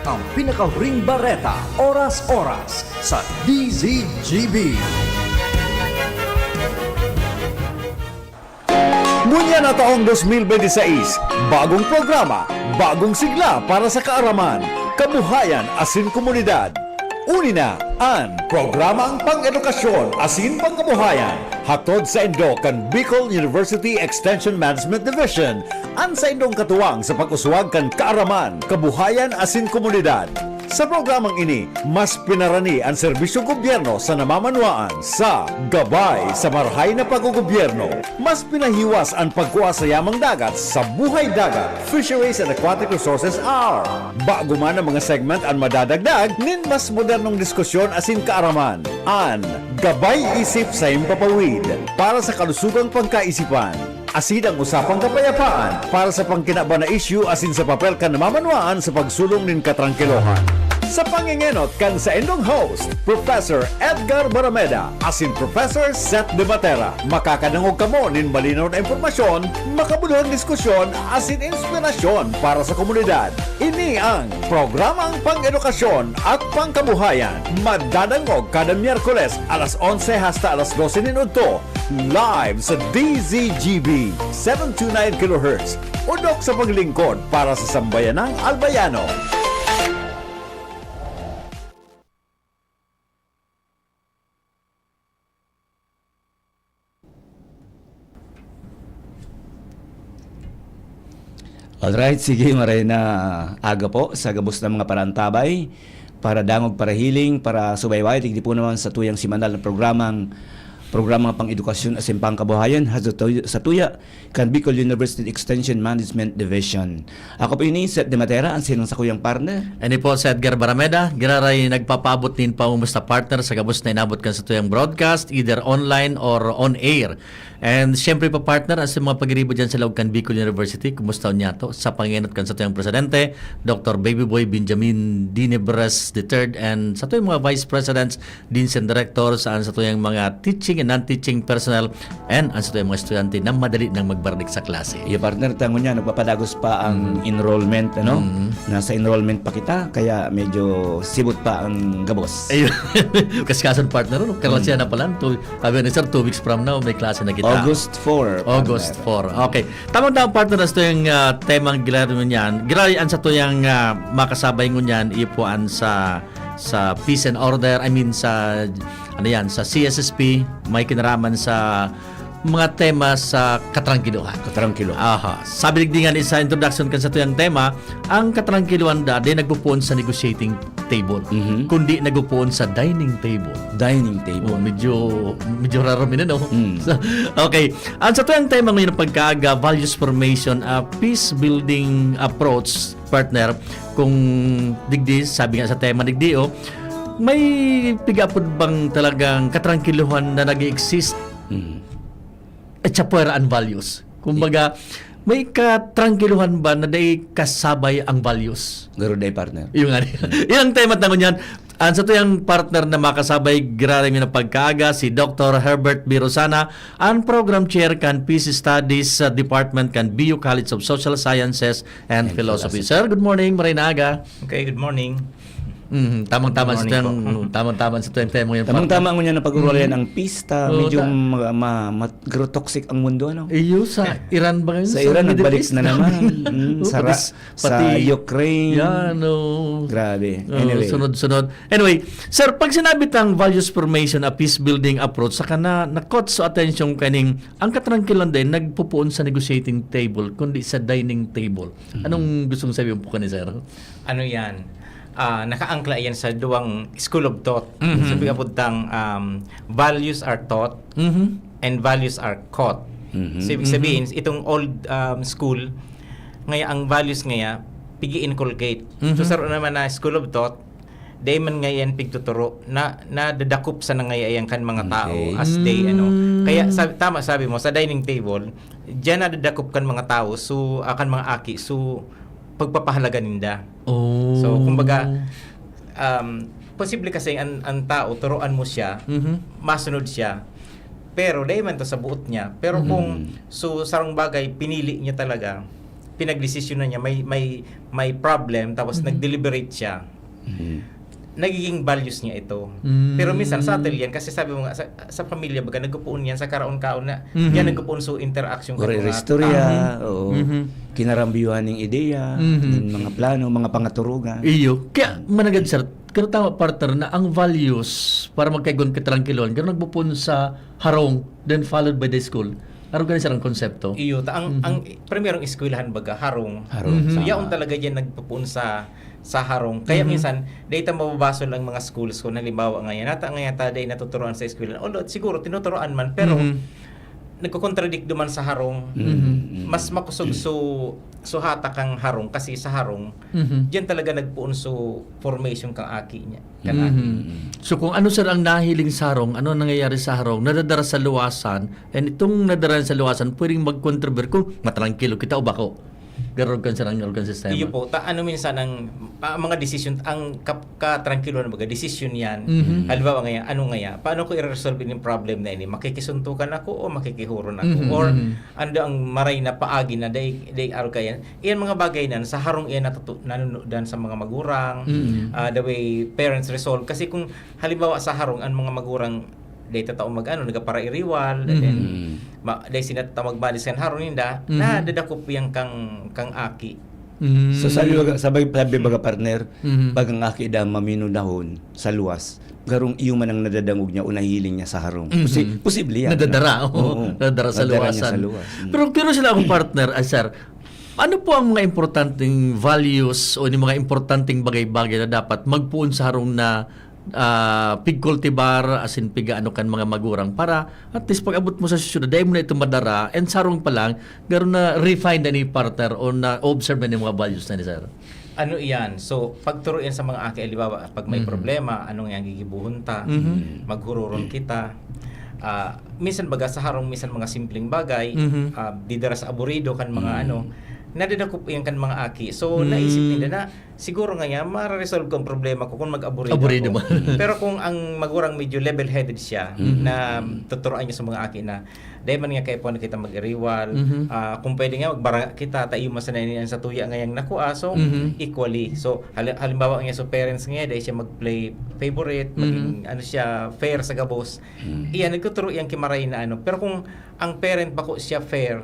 ang pinaka-ring bareta oras-oras sa DZGB. Munya na taong 2026, bagong programa, bagong sigla para sa kaaraman, kabuhayan asin komunidad. Uni na ang programang pang-edukasyon asin pangkabuhayan hatod sa Indo kan Bicol University Extension Management Division ang sa Indong katuwang sa pag-uswag kan kaaraman, kabuhayan asin komunidad. Sa programang ini, mas pinarani ang serbisyong gobyerno sa namamanwaan sa gabay sa marhay na paggogobyerno. Mas pinahiwas ang pagkuha sa yamang dagat sa buhay dagat, Fisheries and Aquatic Resources Hour. Bago man ang mga segment ang madadagdag, nin mas modernong diskusyon asin kaaraman. An gabay isip sa impapawid para sa kalusugang pagkaisipan. Asin ang usapang kapayapaan para sa pangkinaba na issue asin sa papel kan namamanwaan sa pagsulong nin katrangkilohan. Sa pangingenot kan sa indong host, Professor Edgar Barameda asin Professor Seth De Matera. Makakanangog kamo nin malinaw na impormasyon, makabuluhang diskusyon asin inspirasyon para sa komunidad. Ini ang programang pang-edukasyon at pangkabuhayan. Madadangog kada Miyerkules alas 11 hasta alas 12 minuto. Live sa DZGB 729 kHz. Udok sa paglingkod para sa sambayanang Albayano. Alright, sige, maray na aga po sa gabos ng mga parantabay para dangog, para healing, para subayway. Tigdi po naman sa tuyang simanal na programang pang-edukasyon at pangkabuhayan sa tuya kan Bicol University Extension Management Division. Ako po ini, Seth De Matera, ang sinong sa kuyang partner. Ani po sa Edgar Barameda, giraray nagpapabot din pa umusta partner sa gabos na inabot kan sa tuyang broadcast, either online or on air. And siyempre pa partner, ang mga pag-iribo dyan sa loob kan Bicol University, kumusta niya to sa panginot kan sa tuyang presidente, Dr. Baby Boy Benjamin Dinebres III, and sa tuyang mga vice presidents, deans and directors, sa tuyang mga teaching and non-teaching personnel, and ang sa tuyang mga estudyante na madali nang magbardik sa klase. Iya partner, tango niya, nagpapadagos pa ang enrollment, ano? Nasa enrollment pa kita, kaya medyo sibot pa ang gabos. Ayun. Kaskasan partner, no? Kalasya na pala. Sabi ni sir, 2 weeks from now, may klase na kita. August 4. August 4. Okay. Tamang-tamang partner na ito yung temang gilaro niyan. Gilarian sa ito yung makasabay ngunyan ipuan sa peace and order. I mean sa sa CSSP, may kinaraman sa mga tema sa katrangkiluhan. Aha. Sabi digdingan sa introduction kan sa tuyang tema, ang katrangkiluhan day nagpupuon sa negotiating table, kundi nagpupuon sa dining table. Oh, medyo raro min no. So, okay. Ang sa tuyang tema ngayon pagkaaga, values formation, peace building approach partner, kung digdi sabi nga sa tema digdi may pigapod bang talagang katrangkiluhan na nag-exist at chapueraan values. Kumbaga, may katrangkiluhan ba na day kasabay ang values? Garo day partner. Yung ilang tema tangon yan. Ang sa tuyang partner na makasabay grabe na pagkaaga si Dr. Herbert B. Rosana, ang program chair kan Peace Studies Department kan BU College of Social Sciences and Philosophy. Sir, good morning, maray na aga. Okay, good morning. Tamang-tama sa tuyang tema ngayon. Tamang-tama ngunyan na pag-urolayan ang pista, medyo toxic ang mundo, ano? Iyo, sa Iran ba ngayon? Sa Iran, nagbalik na naman. Sa Ukraine. Yan, Grabe. Anyway. Sunod-sunod. Anyway, sir, pag sinabi tang values formation, a peace building approach, saka na-caught sa attention kaning, ang katrangkilan din, nagpupuon sa negotiating table, kundi sa dining table. Anong gustong sabihin po ka ni sir? Ano yan? Nakaangkla yan sa duwang school of thought. Sabi ka po values are taught and values are caught. So, ibig sabihin, itong old school, ngaya ang values ngaya, pigi-inculcate. So, sa naman na school of thought, day man ngayon pigtuturo na dadakop sa nangayayan kan mga tao as they kaya sabi mo sa dining table diyan na dadakop kan mga tao so akan mga aki so pagpapahalaga ninda. So kumbaga posible kasi ang tao turuan mo siya, masunod siya. Pero dahil man to sa buot niya. Pero kung so sarang bagay pinili niya talaga pinagdesisyonan niya, may problem, tapos nag-deliberate siya, nagiging values niya ito. Pero minsan sa atin yan, kasi sabi mo nga, sa pamilya baga, nagpupuon yan sa karaon-kaon na, yan nagpupuon sa interaction Or ng mga istorya, o kinarambiyuhan ng ideya, ng mga plano, mga pangaturugan. Iyo. Kaya managad sir, kaya tama partner na ang values para magkaigon katrangkilon, kaya nagpupun sa harong, then followed by the school. Araw ganun sir ang konsepto. iyo. Ang primerong eskwelahan baga, harong. So, yaon talaga yan nagpupuon sa harong. Kaya minsan, data mababasol ang mga schools ko, halimbawa ngayon, ngayon taday natuturuan sa eskwelahan. Although, siguro, tinuturuan man, pero nagko-contradict duman sa harong. Mas makusog so hata kang harong kasi sa harong diyan talaga nagpuon so formation kang aki niya. So kung ano sir ang nahiling sa harong, ano nangyayari sa harong, nadadara sa luwasan, and itong nadadara sa luwasan pwedeng mag-contribute kung matrangkilo kita o bako. Garog kan sa organ system. Iyo po, ano minsan ang mga decision, ang ka-tranquilo na baga, decision yan. Halimbawa ngayon, paano ko i-resolve yung problem na ini? Makikisuntukan ako o makikihuron ako? Or ano ang maray na paagi na day araw kaya? Iyan mga bagay na sa harong iyan nanunodan sa mga magurang, the way parents resolve. Kasi kung halimbawa sa harong, ang mga magurang day tao nagapara iriwal, then day sinata magbalis kan harong ninda, na dadakop yang kang aki. So sabi baga partner, bagang aki da mamino dahon sa luwas, garong iyo man ang nadadangog niya o nahiling niya sa harong. Posible yan. Nadadara, nadadara sa luwasan. Pero kino sila akong partner, sir, ano po ang mga importanteng values o yung mga importanteng bagay-bagay na dapat magpuon sa harong na pigkultibar asin piga ano kan mga magurang para at least pag abot mo sa syudad dahil mo na ito madara and sarong pa lang garo na refine na ni partner o na observe na ni mga values na ni sir. Ano iyan? So, pagturuin sa mga aki, alibawa, pag may problema, anong yang gigibuhon ta, maghururon kita. Minsan baga sa harong, minsan mga simpleng bagay, didara sa aburido kan mga nadadakop yan kan mga aki. So, naisip nila na siguro nga yan, mararesolve ko ang problema ko kung mag-aburido ako. Pero kung ang magurang medyo level-headed siya, na tuturuan niya sa mga aki na dahil man nga kayo po na kita mag-iriwal, kung pwede nga magbara kita, tayo masanayin sa tuya nga yung nakuha, so equally. So, halimbawa nga so parents nga, dahil siya mag-play favorite, maging siya, fair sa gabos. Iyan, nagtuturo yan kimaray na pero kung ang parent bako siya fair,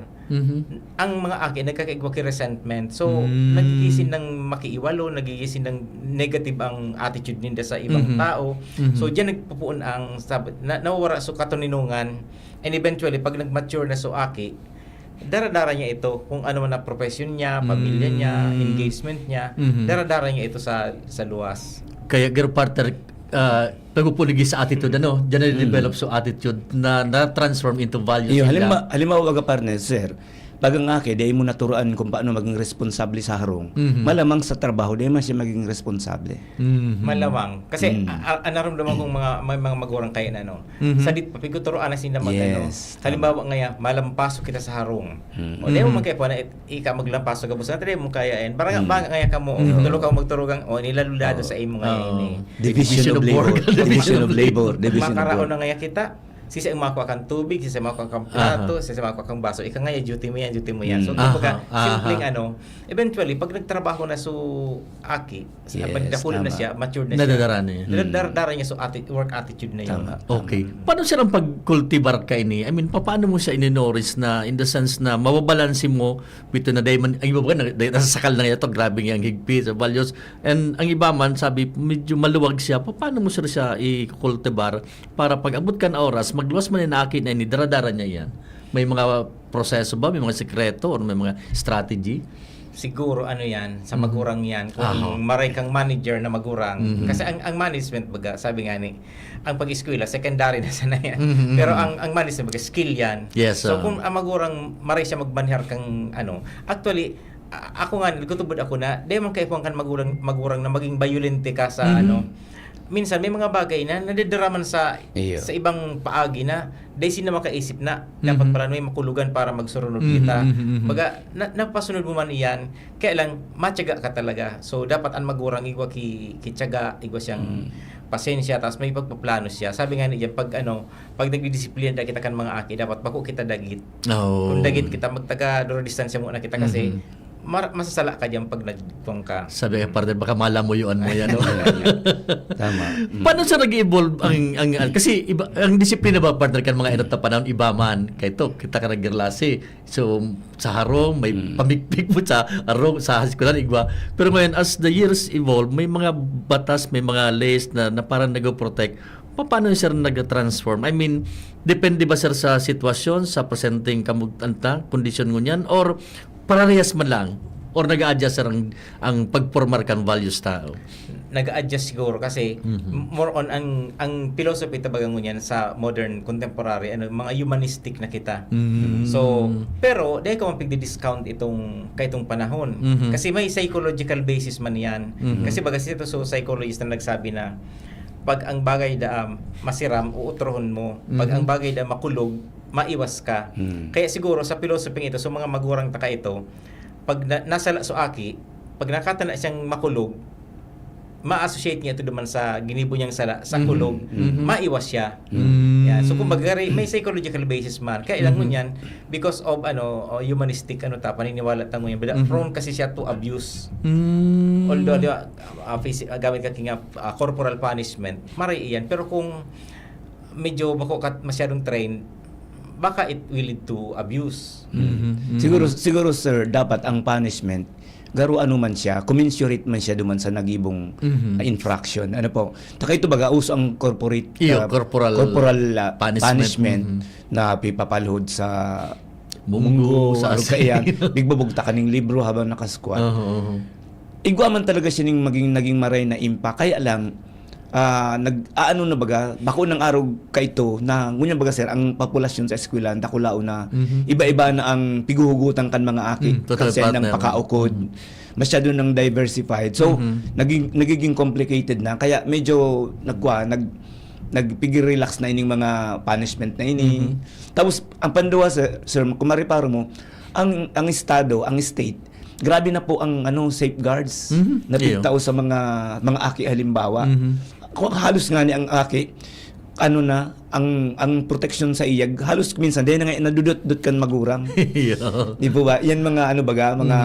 ang mga aki nagkakaigwa ki resentment. So, nagigisin ng makiiwalo, nagigisin ng negative ang attitude ninda sa ibang tao. So, diyan nagpupuon ang nawawara so katuninungan. And eventually, pag nag-mature na so aki, dara-dara niya ito kung ano man na profession niya, pamilya niya, engagement niya, dara-dara niya ito sa luwas. Kaya girl partner pagpupuligi sa attitude diyan na-develop so attitude na transform into values. Iyo, halimbawa baga partner sir, bagang aki dahil mo naturuan kung paano maging responsable sa harong, malamang sa trabaho dahil man siya maging responsable. Malamang kasi naramdaman kong may mga magurang kaya na sa dit papiguturoan na sila halimbawa ngaya malampasok kita sa harong o dahil mo magkaya po na ika maglampasok gabos na dahil mo kayain parang ngaya ka mo tulo ka magturugang nilalulado sa imo ngayon Division of labor. Makaraon na ngaya kita sisa ang makuha kang tubig, sisa makuha kang plato, sisa makuha kang baso. Ika nga duty mo yan. So, kapag simpleng eventually, pag nagtrabaho na so aki, pag nakulo na siya, mature na siya. Nadadara niya so work attitude na yun. Okay. Paano siya ang pagkultibar ka ini? I mean, paano mo siya ininoris na in the sense na mababalansi mo bito na dahil ang iba ba nasasakal na ito, grabe nga ang higpit sa values. And ang iba man, sabi, medyo maluwag siya. Paano mo siya i-kultibar para pag abot ka na oras, magluwas man na akin ay dara-dara niya yan. May mga proseso ba? May mga sekreto or may mga strategy? Siguro yan, sa magurang yan. Kung maray kang manager na magurang. Kasi ang management baga, sabi nga ang pag-eskwela, secondary na sana yan. Pero ang management baga, skill yan. Yes, so kung ang magurang maray siya magbanhar kang actually, ako nga, nagtutubod ako na, dahil man kayo kan magurang na maging violente ka sa minsan may mga bagay na nadidiraman sa ibang paagi na dahil sila makaisip na dapat pala may makulugan para magsurunod kita. Baga, napasunod mo man iyan, kaya lang matyaga ka talaga. So, dapat ang magurang igwa kityaga, igwa siyang pasensya, tapos may pagpaplano siya. Sabi nga niya, pag nagdidisiplina da kita kan mga aki, dapat bako kita dagit. Kung dagit kita, magtaga duro distansya muna kita kasi masasala ka diyan pag nagtuwang ka. Sabi ka, partner, baka malamoyuan mo yan. No? Tama. Paano siya nag-evolve kasi iba, ang disiplina ba, partner, kan mga inot na panahon, iba man. Kaya ito, kita ka nag-girlasi. So, sa harong, may pamikpik mo sa harong, sa hasikulan, igwa. Pero ngayon, as the years evolve, may mga batas, may mga laws na parang nag-protect. Paano sir nag-transform? I mean, depende ba sir sa sitwasyon, sa presenting kondisyon mo niyan, or parehas man lang? Or nag-a-adjust sir ang pag-formar kan values tao? Nag-a-adjust siguro kasi more on ang philosophy tabagang mo niyan sa modern contemporary mga humanistic na kita. So pero dahil ka mapigdi-discount itong panahon kasi may psychological basis man yan. Kasi baga ito so psychologist na nagsabi na pag ang bagay da masiram, uutrohon mo. Pag ang bagay da makulog, maiwas ka. Kaya siguro sa philosophy ito, so mga magurang taka ito, pag nasala so aki, pag nakatana siyang makulog, ma-associate niya ito naman sa ginibo niyang sala, sa kulog, maiwas siya. Yan. So kumbaga may psychological basis man. Kaya ilang mo yan, because of humanistic paniniwala tango yan. Prone kasi siya to abuse. Although gamit ka kinga corporal punishment, maray iyan. Pero kung medyo masyadong trained, baka it will lead to abuse. Siguro sir, dapat ang punishment garo ano man siya, commensurate man siya duman sa nagibong infraction. Ano po? Taka ito baga uso ang corporate corporal punishment na pipapalhod sa munggo sa kaya bigbubugta kaning libro habang nakasquat. Igwa man talaga siya naging maray na impact. Kaya lang nag-aano na baga bako ng araw kaito na ngunya baga sir ang populasyon sa eskwela dakulao na iba-iba na ang piguhugutan kan mga aki kasi ng pakaukod masyado nang diversified so nagiging complicated na kaya medyo nagpigil-relax na ining mga punishment na ini tapos ang panduwa sir kung mariparo mo ang estado ang state grabe na po ang safeguards na pigtao sa mga aki halimbawa halos nga ni ang aki ang protection sa iyag halos minsan dahil na nga nadudot-dot kan magurang di po ba yan mga mga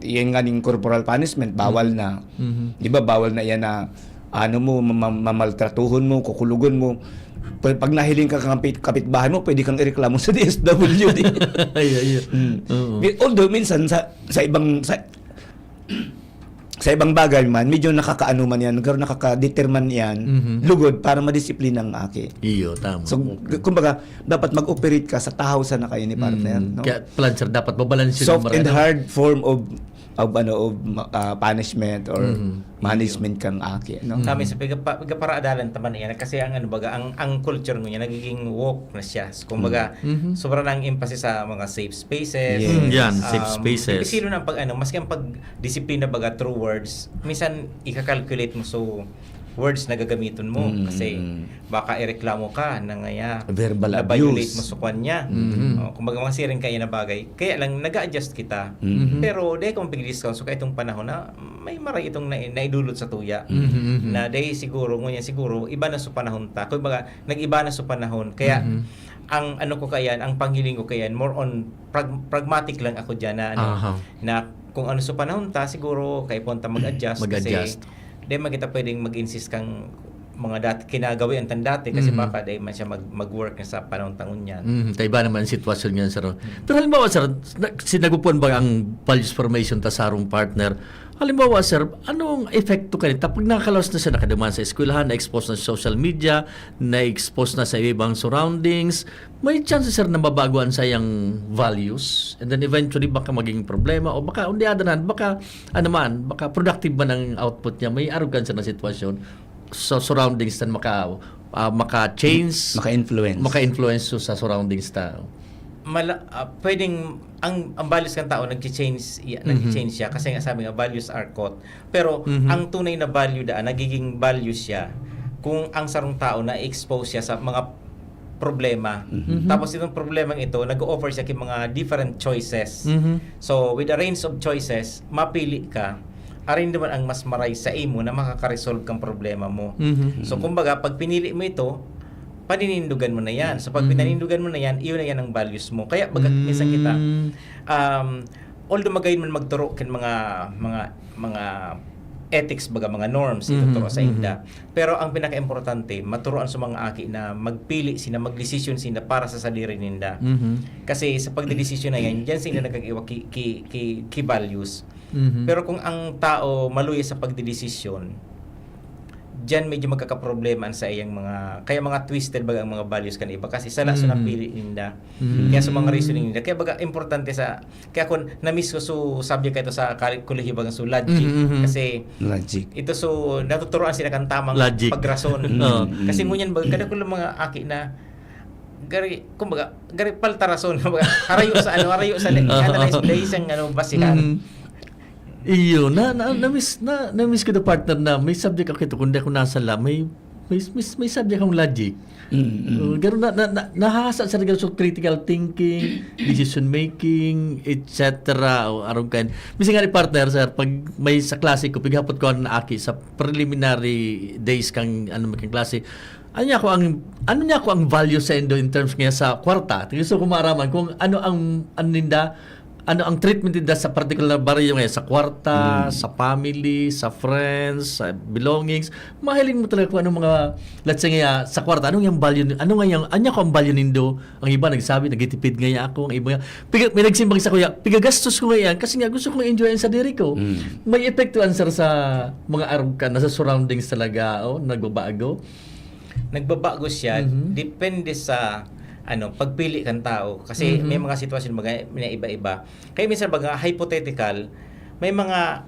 yan nga ning corporal punishment bawal na di ba bawal na yan na mamaltratuhon mo kukulugon mo pag nahiling ka kapitbahay mo pwede kang ireklamo sa DSWD although minsan sa ibang bagay man, medyo nakakaano man yan, nakaka-determine yan, lugod para madisiplina ang aki. Iyo, tama. So, kumbaga, dapat mag-operate ka sa tahaw na kayo ni partner. No? Kaya, Plancher, dapat babalansin soft and hard form of punishment or management kang aki. No? Kami sa pigaparaadalan taman yan kasi ang ang culture niya nagiging woke na siya. So, kumbaga, sobrang ang emphasis sa mga safe spaces. Yan, safe spaces. Sino na maski ang pagdisiplina baga through words, minsan ika-calculate mo so words na gagamitin mo kasi baka ireklamo ka na ngaya verbal violate abuse mo sa kanya. Kumbaga mga siring kaya na bagay. Kaya lang nag-a-adjust kita. Pero dahil kung pag-discount so kaya itong panahon na may maray itong naidulot sa tuya. Na dahil siguro ngunyan siguro iba na sa panahon ta. Kumbaga nag-iba na sa panahon. Kaya ang ang panghiling ko kayan more on pragmatic lang ako diyan na kung ano sa panahon ta siguro kay punta mag-adjust. Kasi di magita pwedeng mag-insist kang mga kinagawi ang tandati kasi baka dahil man siya mag-work na sa panahon tangon yan. Iba naman ang sitwasyon niyan, sir. Pero halimbawa, sir, sinagupuan ba ang values formation ta sa arong partner? Halimbawa, sir, anong epekto kanita? Pag nakakalawas na siya, nakadumaan sa eskwelahan, na-expose na sa social media, na-expose na sa ibang surroundings, may chance, sir, na mabaguan sa iyang values? And then eventually, baka maging problema o baka, on the other hand, baka productive ba ng output niya? May arrogance na sitwasyon sa surroundings na maka-change, maka-influence sa surroundings tao. Pwedeng ang values ng tao nag-change siya kasi nga sabi nga values are caught. Pero ang tunay na value nagiging value siya kung ang sarong tao na expose siya sa mga problema. Tapos itong problemang ito nag-offer siya kay mga different choices. So with a range of choices, mapili ka. Arin naman ang mas maray sa imo na makaka-resolve kang problema mo. So kumbaga pag pinili mo ito, paninindugan mo na yan. So pag pinanindugan mo na yan, iyon na yan ang values mo. Kaya bagat minsan kita, although magayon man magturo kin mga ethics baga mga norms ituturo sa inda, pero ang pinaka-importante maturoan sa mga aki na magpili sina, magdesisyon sina para sa sadiri ninda. Kasi sa pagdedesisyon na yan, diyan sila nagkaiwa key values. Pero kung ang tao maluya sa pagdedesisyon, diyan medyo magkakaproblema sa iyang kaya mga twisted baga ang mga values kan iba kasi sala sa napili ninda. Kaya sa mga reasoning ninda, kaya baga importante kaya kung na-miss ko subject ito sa kolehiyo baga logic, kasi Logic. ito natuturuan sila kan tamang Logic. pagrason. Kasi ngunyan baga kada ko lang mga aki na gari paltarason baga harayo sa analyze place ang basihan. Iyo, na-miss ko the partner na may subject ako ito, kundi ako nasa may subject akong logic. Garo nahasa sa regard sa critical thinking, decision making, etc. o arong kan. Misi nga ni partner sir, pag may sa klase ko, pighapot ko na aki sa preliminary days kang making klase. Ano niya ko ang value sa endo in terms nga sa kwarta. Gusto ko maaraman kung ano ang treatment nila sa particular barrio ngayon, sa kwarta, sa family, sa friends, sa belongings. Mahiling mo talaga kung ano mga, let's say nga, sa kwarta, anong yung value, anya ko ang value nindo. Ang iba nagsabi, nagitipid nga ako, ang iba nga, may nagsimbang sa kuya, pigagastos ko nga yan, kasi nga gusto kong enjoy sa diri ko. May epekto answer sa mga arugkan, na sa surroundings talaga, nagbabago. Nagbabago siya, depende sa pagpili kan tao kasi may mga sitwasyon na iba-iba. Kaya minsan baga hypothetical, may mga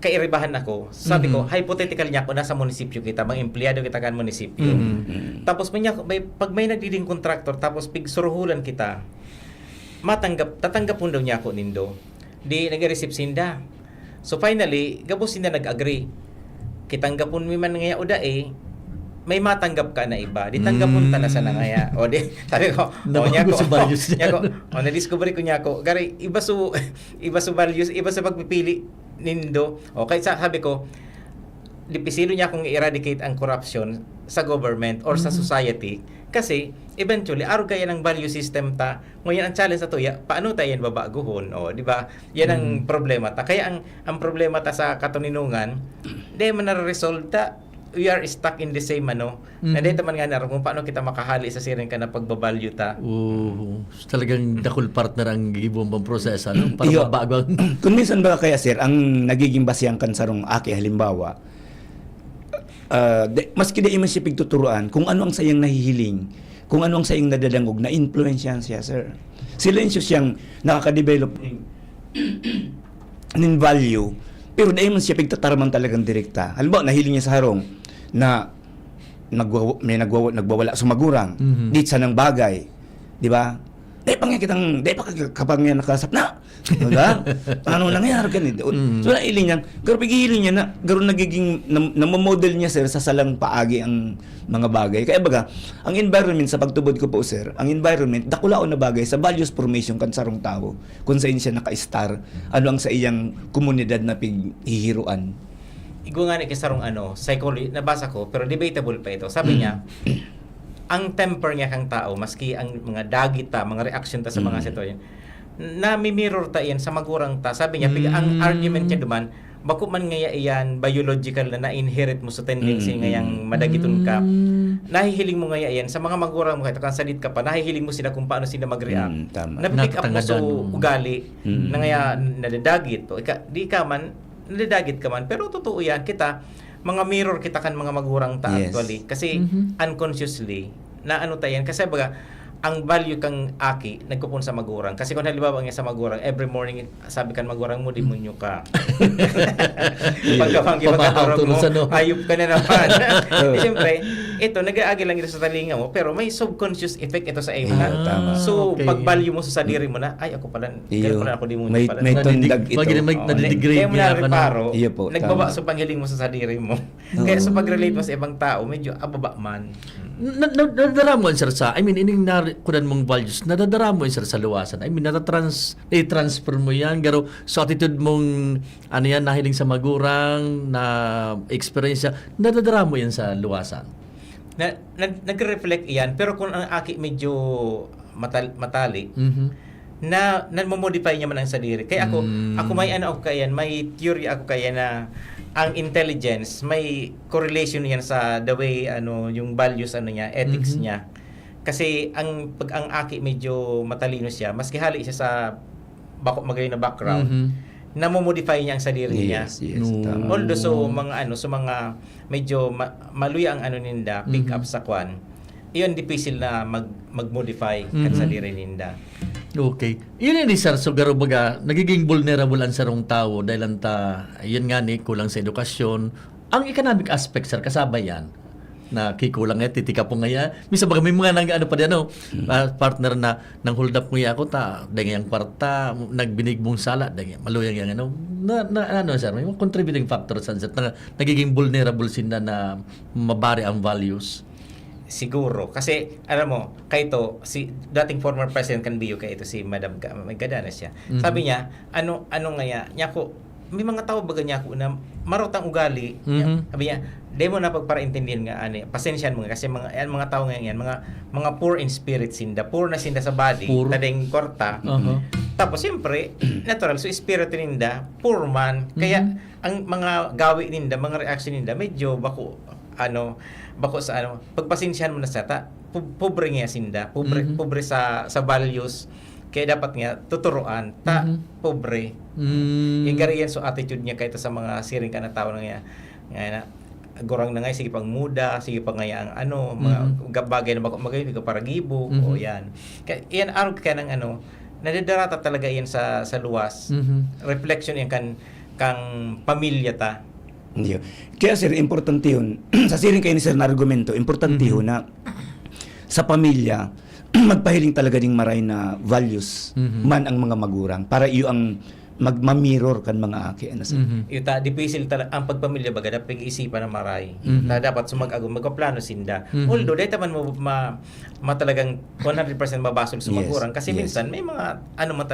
kairibahan ako. Sabi ko, hypothetical niya ako nasa munisipyo kita, mga empleyado kita kan munisipyo. Tapos pag may nagdiding kontraktor tapos pigsuruhulan kita, tatanggapon daw niya ako nindo. Di nag-receive sinda. So finally, gabos sinda nag-agree. Kitanggapon mi man nga uda may matanggap ka na iba. Di tanggapon ta na sa nangaya. O di, sabi ko, na-discover ko niya ko, gari, iba su values, iba sa pagpipili nindo. O kaya sabi ko, dipisilo niya kung i-eradicate ang corruption sa government or sa society. Kasi, eventually, araw kaya ng value system ta. Ngayon, ang challenge sa to, paano tayo yan babaguhon? O, di ba? Yan ang problema ta. Kaya ang problema ta sa katuninungan, di man na-resolve ta. We are stuck in the same na dito man nga naroon kung paano kita makahali sa siring ka na pagbabalyo ta. Talagang dakul partner ang gibong bang proseso para mabago. Kung minsan ba kaya sir, ang nagiging basiyang kansarong aki halimbawa, maski di man siya pigtuturuan kung ano ang sayang nahihiling, kung ano ang sayang nadadangog, na influensyahan siya sir. Silensyo siyang nakaka-develop ng value, pero dahil man siya pigtataraman talagang direkta. Halimbawa, nahiling niya sa harong na nagwawala sumagurang dit sa nang bagay, di ba? Dahil pa kapag nga nakasap na, diba? Paano nangyayari ganito? So nailing niya, pero paghihiling niya na ganoon nagiging namomodel niya sir sa salang paagi ang mga bagay. Kaya baga, ang environment sa pagtubod ko po sir, ang environment dakulaon na bagay sa values formation kan sarong tao. Kung saan siya naka-star, ano ang sa iyang komunidad na pighihiruan. Igo nga ni kasarong psychology, nabasa ko, pero debatable pa ito. Sabi niya, ang temper niya kang tao, maski ang mga dagit ta, mga reaction ta sa mga sitwasyon, nami-mirror ta yan sa magurang ta. Sabi niya, ang argument niya duman, bako man nga yan biological na na-inherit mo sa tendency ngayang madagiton ka. Nahihiling mo nga yan sa mga magurang mo, kahit salit ka pa, nahihiling mo sila kung paano sila mag-react. Napipick up mo sa ugali na nga nadadagit. Di ka man, nadadagit ka man. Pero totoo yan, mga mirror kita kan mga magurang ta actually. Kasi unconsciously, na tayo yan. Kasi baga, ang value kang aki, nagkupon sa magurang. Kasi kung halimbawa nga sa magurang, every morning, sabi kan magurang mo, demonyo ka. Pagkapanggi magkaturog mo, ayup ka na naman. Siyempre, ito, nag-aagi lang ito sa talinga mo, pero may subconscious effect ito sa iyo na. So, pag value mo sa sadiri mo na, ay, ako pala, ganun pala ako demonyo pala. May tundag ito. Nadidegrade kaya mo na reparo, nagbaba tama. sa panghiling mo sa sadiri mo. Kaya sa pag-relate mo sa ibang tao, medyo ababa man. Nadadara mo sir sa, ining kunan mong values, nadadara mo sir sa luwasan. I-transfer mo yan, garo sa attitude mong, nahiling sa magurang, na experience, nadadara mo yan sa luwasan. Nagre-reflect yan, pero kung ang aki medyo matali, na nagmo-modify niya man ang sarili. Kaya ako may ano ako kayan, may theory ako kaya na ang intelligence may correlation yan sa the way yung values niya, ethics niya. Kasi pag ang aki medyo matalino siya, maski hali siya sa magayon na background, namomodify niya ang sarili niya. Yes, tama. Although so mga medyo maluya ang ninda, pick up sa kwan. Iyon difficile na mag-modify kan sarili ninda. Okay. Yun ni sir, so garo baga, nagiging vulnerable ang sarong tao dahil yun nga ni, kulang sa edukasyon. Ang economic aspect, sir, kasabay yan na kikulang titika po ngayon. Misa baga may mga pa din partner na nang hold up mo ako dahil yung kwarta, nagbinig mong sala, dahil maluyang yung sir, may mga contributing factors sir, na nagiging vulnerable sila na mabari ang values. Siguro. Kasi, alam mo, kaito, si dating former President Canbillo, kaito si Madam Gadana siya. Sabi niya, ano niya ko, may mga tao baga niya ko na marotang ugali. Sabi niya, di mo na pagparaintindihan nga, pasensyahan mo nga, kasi mga tao ngayon yan, mga poor in spirit sinda, poor na sinda sa body, tadeng korta. Tapos, siyempre, natural, so spirit ninda, poor man. Kaya, ang mga gawi ninda, mga reaction ninda, medyo bako sa pagpasensyahan mo na sa pobre nga sinda, pobre sa values, kaya dapat nga tuturuan pobre. Yung gariyan so attitude niya kahit sa mga siring ka na tao na nga gorang na nga sige pang muda, sige pang nga ang mga bagay na magayon ka para gibo o yan. Kaya yan araw ka ng nadadarata talaga yan sa luwas. Reflection yan kang pamilya ta. Hindi. Kaya sir, importante yun. Sa siring kayo ni sir na argumento, importante yun na sa pamilya, magpahiling talaga ding maray na values man ang mga magurang para iyo ang magmamirror kan mga aki. Ita, difficile talaga ang pagpamilya baga, dapat isipan na maray. Dapat magpaplano sinda. Although, dahil taman mo talagang 100% mabasol sa magurang. Kasi minsan, may mga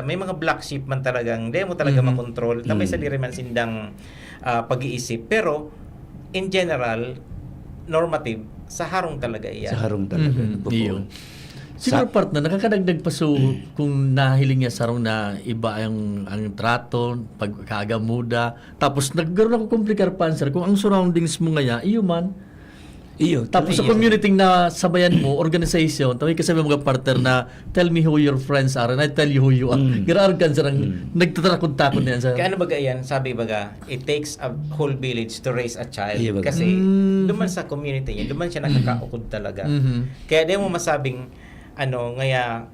may mga black sheep man talagang, dahil mo talaga makontrol. May sarili man sindang pag-iisip. Pero, in general, normative, sa harong talaga iyan. Sa harong talaga. Iyon. Siguro partner, nakakadagdag pa so kung nahiling niya sarong na iba ang trato, pagkaaga muda, tapos nagkaroon ako komplikar pa sir, kung ang surroundings mo ngayon, iyo man. Iyo. Tapos sa community na sabayan mo, organization, tawag kasi mga partner na tell me who your friends are and I tell you who you are. Garaar kan sir, nagtatarakot-takot niyan sir. Kaya baga yan, sabi baga, it takes a whole village to raise a child. Kasi duman sa community niya, duman siya nakakaukod talaga. Kaya di mo masabing ngaya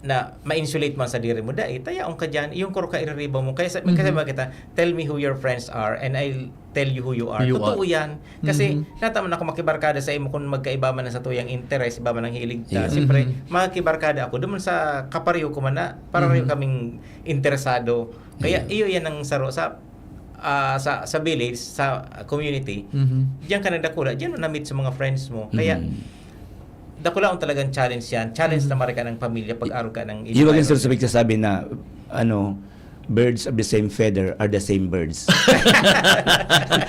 na ma-insulate man sa diri mo dai tayaon ka diyan iyong kuro ka iririba mo kaya kasi bakit tell me who your friends are and I'll tell you who you are. Totoo yan kasi nataman ako makibarkada sa imo kung magkaiba man sa tuyang interest iba man ang hilig ta siyempre makibarkada ako duman sa kapareho ko man na pareho kaming interesado kaya iyo yan ang saro sa village sa community diyan ka nagdakula diyan mo na meet sa mga friends mo kaya dakula ang talagang challenge yan. Challenge na marika ng pamilya pag-araw ka ng yung maging sir sabi na birds of the same feather are the same birds.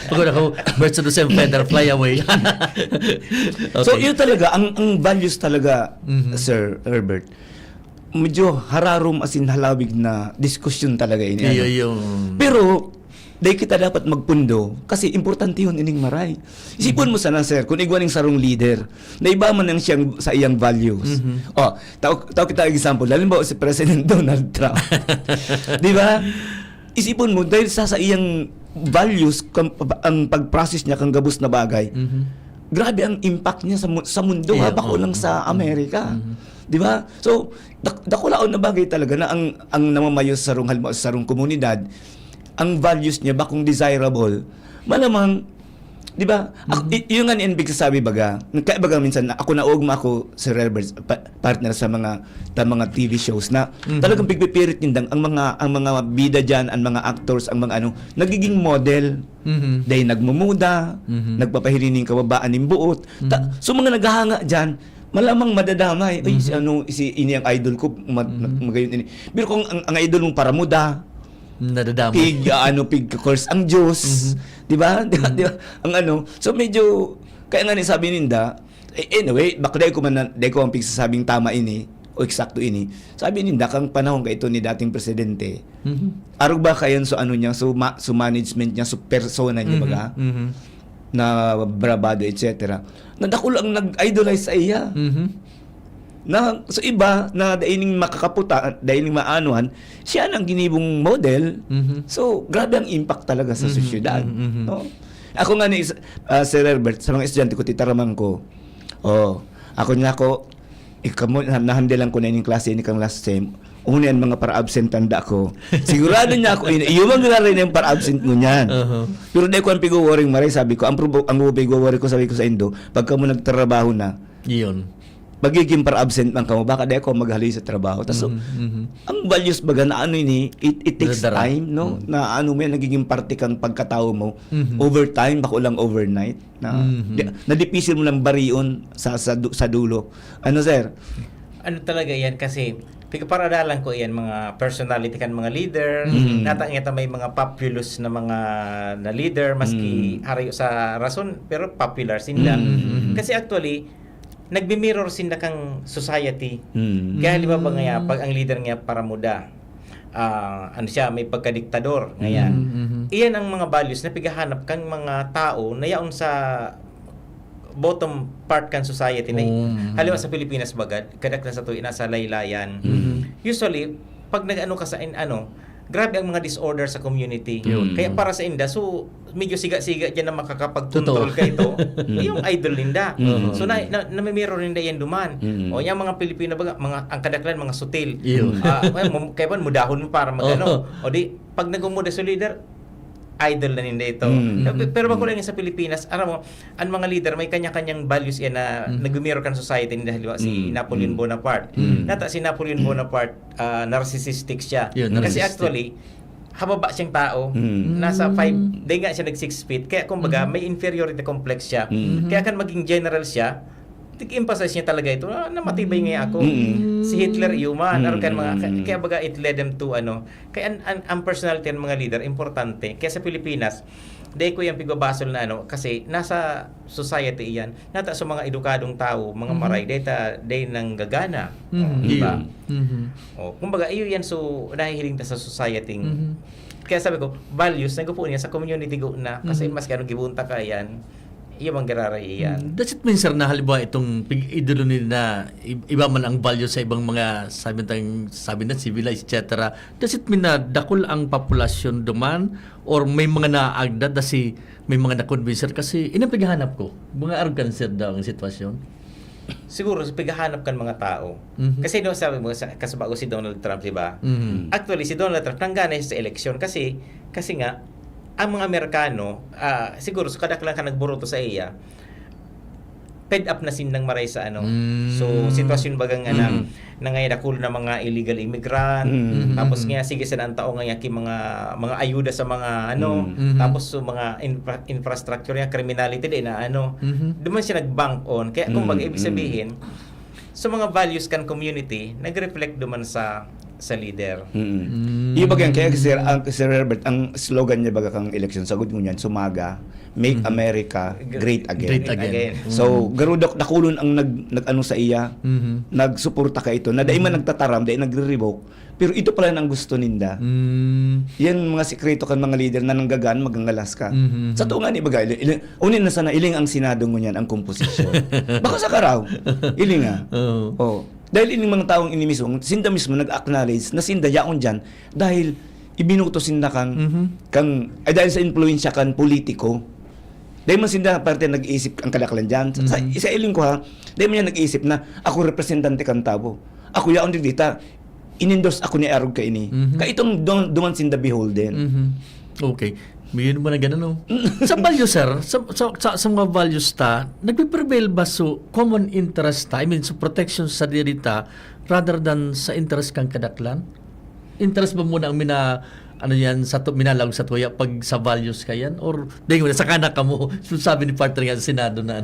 Pagod ako, birds of the same feather fly away. Okay. So yun talaga, ang values talaga, Sir Herbert, medyo hararom as in halawig na diskusyon talaga ini. Pero dahil kita dapat magpundo kasi importante yun ining maray. Isipon mo sana sir, kung igwaning sarong leader, na iba man ang siyang sa iyang values. Tao kita example, halimbawa si President Donald Trump. Di ba? Isipon mo, dahil sa iyang values, ang pag-process niya kang gabos na bagay, grabe ang impact niya sa mundo, bako lang sa Amerika. Di ba? So, dakulaon na bagay talaga na ang namamayo sa sarong komunidad, ang values niya bakong desirable, malamang, di ba? Yung nga ni sabi baga, kaya baga minsan ako naugma ako si Herbert partner sa mga TV shows na talagang pigpipirit nindang ang mga bida diyan, ang mga actors, ang mga nagiging model. Dahil nagmumuda, nagpapahirining kababaan ng buot. So mga naghahanga diyan, malamang madadamay. Ay, ini ang idol ko, magayon ini. Pero kung ang idol mong para muda, nadadamay. Pig course ang Diyos. Di ba? Ang so medyo, kaya nga ni sabi ninda, anyway, bakit ko ang pigsasabing tama ini, o eksakto ini. Sabi ninda kang panahon ka ito ni dating presidente. Arog ba kayan so ano niya, so management niya, so persona niya baga, na bravado, etc. Na dako lang nag-idolize sa iya. Na so iba na daining makakaputa, daining maanuhan, siya nang ginibong model. So grabe ang impact talaga sa sosyedad. No? Ako nga ni Sir Herbert, sa mga estudyante ko titaramang ko. Ako nahandilan ko na yung klase ni kang last sem. Una yan mga para-absent tanda ko. Sigurado niya ako, yung mga rin yung para-absent mo niyan. Pero dahil ko ang pigo-worry, Maray, sabi ko, ang pigo-worry ko, sabi ko sa Indo, pagka mo nagtrabaho na, Iyon. magiging para-absent man ka mo, baka dahil ko maghali sa trabaho. Tapos, ang values baga na ano ini, it takes Dara-dara. time, no? Na ano mo yan, nagiging parte kang pagkatao mo. Overtime, bako lang overnight. Na dipisil mo lang barion sa dulo. Ano, sir? Ano talaga yan kasi paradalan ko yan mga personality kan mga leader natangita may mga populous na mga na leader maski harayo sa rason pero popular sila kasi actually nagbi-mirror sila kang society kaya di ba nga pag ang leader nga para muda ano siya may pagkadiktador ngayon iyan ang mga values na pigahanap kang mga tao na yaon sa bottom part kan society na halimbawa sa Pilipinas bagad kadak na sa tuwi nasa laylayan usually pag nag-ano ka sa grabe ang mga disorder sa community kaya para sa inda so medyo siga-siga dyan na makakapag-control ka ito yung idol ninda so namimiro ninda yan duman o yung mga Pilipino baga mga ang kadaklan mga sutil kaya pa mudahon mo para magano o di pag nagumuda sa leader idol na ninda ito. Pero bago lang sa Pilipinas, alam mo, ang mga leader may kanya-kanyang values yan na nag-mirror kan society nila. Halimbawa, si Napoleon Bonaparte. Nata si Napoleon Bonaparte, narcissistic siya. Kasi actually, hababa siyang tao. Nasa 5, di nga siya nag 6 feet. Kaya kumbaga, may inferiority complex siya. Kaya kan maging general siya, tig-emphasize niya talaga ito na matibay nga ako. Si Hitler human kaya baga it led them to kaya ang personality ng mga leader importante kaya sa Pilipinas day ko yung pigobasol na kasi nasa society iyan nata sa mga edukadong tao mga maray day nang gagana diba kumbaga iyo yan so nahihiling ta sa society kaya sabi ko values na po niya sa community go na kasi mas kanong gibunta ka yan iyo mang gararay yan. Does it mean, sir, na halimbawa itong idolo nila na iba man ang value sa ibang mga sabi na civilized, etc. Does it mean na dakol ang populasyon duman or may mga naagda kasi may mga na-convincer kasi inang paghahanap ko mga arganser daw ang sitwasyon? Siguro pigahanap kan mga tao. Kasi sabi mo kasabago si Donald Trump, di ba? Actually si Donald Trump nanggana siya sa eleksyon kasi nga ang mga Amerikano, siguro so kadaklan ka nagburoto sa iya, fed up na sinang maray sa So, sitwasyon bagang nang nangayadakul na mga illegal immigrant, tapos nga sige sa ang tao nga yaki mga ayuda sa mga tapos so, mga infrastructure nga criminality din na duman siya nag-bank on. Kaya kumbaga ibig sabihin, so mga values kan community nag-reflect duman sa leader. Yung bagang kaya Sir Herbert, ang slogan niya baga kang election, sagot mo niyan, sumaga, make America great again. Great again. So, garudok nakulon ang nag-ano sa iya, nagsuporta ka ito, na dahil man nagtataram, dahil nagre-revoke, pero ito pala ang gusto ninda. Yan mga sikreto kan mga leader na nanggagan, magangalas ka. Sa tuwa nga ni baga, unin na sana, iling ang Senado mo niyan, ang komposisyon. Baka sa karaw, iling nga. Dahil ining mga taong inimisong, sinda mismo nag-acknowledge na sinda yaon dyan dahil ibinuto sinda dahil sa influensya kan politiko. Dahil man sinda parte nag-iisip ang kadaklan dyan. Sa iling ko dahil man yan nag-iisip na ako representante kan tabo. Ako yaon dita, in-endorse ako ni Arog ka ini. Kaya itong duman sinda beholden. Okay. May yun mo na gano'n, no? Sa value, sir, sa mga values nagpiprevail ba so common interest I mean, so protection sa dirita rather than sa interest kang kadaklan? Interest ba muna ang minalag sa tuya pag sa values ka yan? Or, dahil mo, sa kanak ka mo, sabi ni partner nga sa Senado na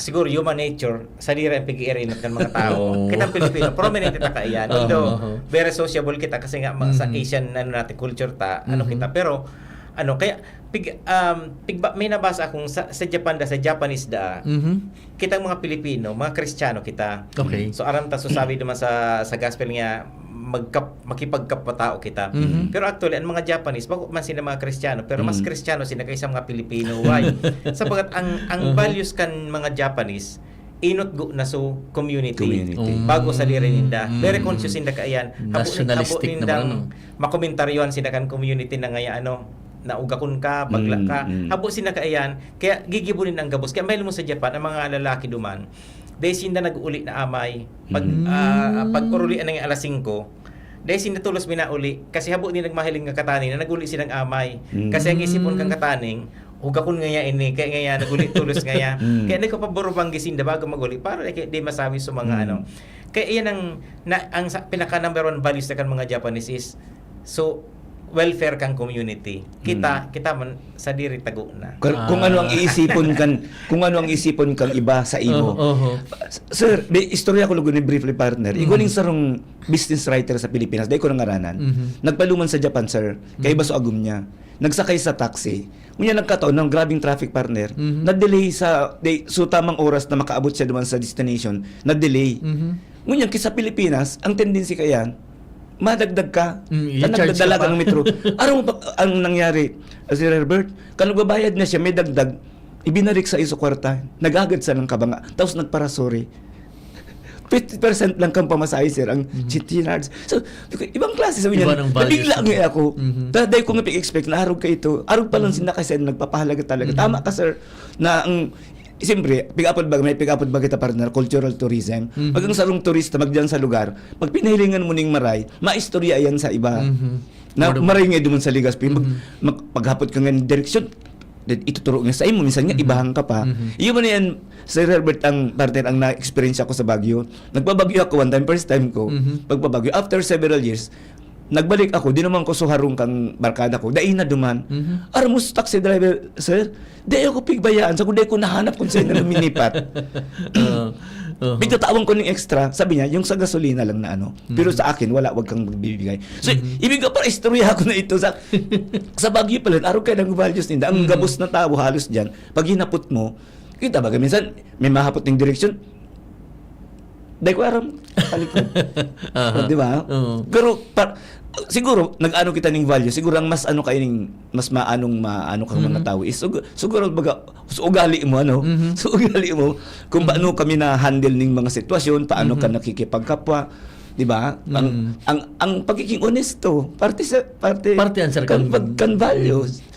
siguro human nature sa dira ang pag-iirin ng mga tao. Kita Pilipino, prominent kita ka iyan. Although, very sociable kita kasi nga sa Asian natin culture kita, kita. Pero, kaya may nabasa akong sa Japan da, sa Japanese da, kitang mga Pilipino, mga Kristiyano kita. Okay. So aram ta so sabi naman sa gospel nga makipagkapatao kita. Pero actually ang mga Japanese bago man sila mga Kristiyano, pero mas Kristiyano sila kaysa mga Pilipino. Why? Sapagat ang values kan mga Japanese inot go na so community. Bago sa diri ninda. Very conscious inda kaayan. Nationalistic naman, makomentaryoan sila kan community na ngaya naugakon ka, bagla ka. Habo sila kaayan, kaya gigibunin ang gabos. Kaya may mo sa Japan, ang mga lalaki duman, dahil sinda nag-uli na amay, pag uruli na ng alas 5, dahil sinda tulos minauli, kasi habo din nagmahiling nga kataning, na nag-uli silang amay. Kasi ang isipon kang kataning, ugakon ngaya ini, kaya ngaya nag-uli tulos ngaya. Kaya hindi ko pa burupang gisinda bago mag-uli, para di masabi sa mga Kaya iyan ang pinaka number 1 values na kan mga Japanese is, so, welfare kang community. Kita man sa diri tago na. Kung ano ang iisipon kang iba sa imo. Sir, may istorya ko lugo ni briefly partner. Iguling sarong business writer sa Pilipinas, dahil ko nangaranan. Nagpaluman sa Japan, sir. Kay baso agum niya. Nagsakay sa taxi. Unya nagkataon ng grabing traffic partner. Na-delay so tamang oras na makaabot siya duman sa destination, na-delay. Unya sa Pilipinas, ang tendency kayan, madagdag ka, nagdadala ka ng metro. Araw ang nangyari, Sir Herbert, kung nagbabayad na siya, may dagdag, ibinarik sa iso kwarta, nagagad sa ng kabanga, tapos nagpara sorry. 50% lang kang pamasahe, sir, ang chitinards. So, ibang klase sabi niya, nabigla nga ako. Dahil ko nga expect na arog ka ito. Arog pa lang sinakasya, nagpapahalaga talaga. Tama ka, sir, na ang siyempre, may pick-upod ba kita partner, cultural tourism. Pag ang sarong turista magdiyan sa lugar, pag pinahilingan mo ning maray, maistorya yan sa iba. Na maray nga duman sa Ligaspi, paghapot ka nga ng direksyon, ituturo nga sa imo, minsan nga ibahang ka pa. Iyo man yan, Sir Herbert, ang partner, ang na-experience ako sa Baguio. Nagpabagyo ako one time, first time ko, pagpabagyo. After several years, nagbalik ako, di naman ko suharong kang barkada ko, dahil na duman. Aramos taxi driver, sir, di ako pigbayaan, sa kundi ko nahanap kung saan na luminipat. Bigtatawang ko ng extra, sabi niya, yung sa gasolina lang na pero sa akin, wag kang magbibigay. So, ibig ka para istorya ko na ito sa Baguio pala, araw kayo ng values ninda, ang gabos na tao halos dyan, pag hinapot mo, kita ba, minsan, may mahapot ng direksyon, dahil ko aram, talikod. Di ba? Pero, siguro, nag-ano kita ng value, siguro ang mas mas maano kang mga tao is, siguro, baga, sa ugali mo, sa ugali mo, kung paano kami na-handle ng mga sitwasyon, paano ka nakikipagkapwa, di ba? Ang pagiging honesto, parte answer kan values.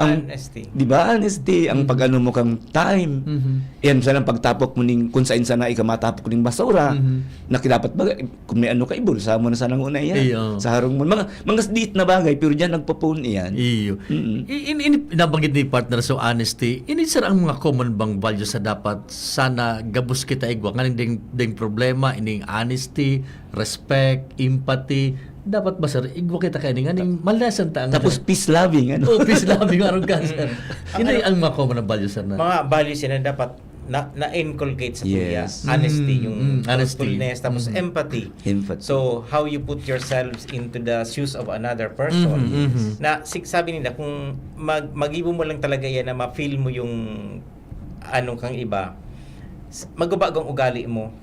Honesty. Di ba? Honesty. Ang pag-ano mo kang time. Yan, sana pagtapok mo ning kung saan sana ikamatapok ning basura. Na dapat bagay, kung may ka ibul, sa mo na sanang una yan. Sa harong mo. Mga diit na bagay, pero dyan nagpapone yan. Iyo. Nabanggit ni partner so honesty. Sir ang mga common bang values sa dapat sana gabos kita igwa. Ngayon ding problema, ining honesty, respect, empathy, dapat ba sir, igwa kita kayo ng malasan ta. Tapos peace-loving. Peace-loving, aron ka sir. Yun ang mga common na values sir. Mga values yan na dapat na-inculcate sa tuya. Honesty, yung truthfulness, tapos empathy. So, how you put yourselves into the shoes of another person. Na sabi nila, kung mag-ibo mo lang talaga yan na ma-feel mo yung kang iba, magbabago ang ugali mo.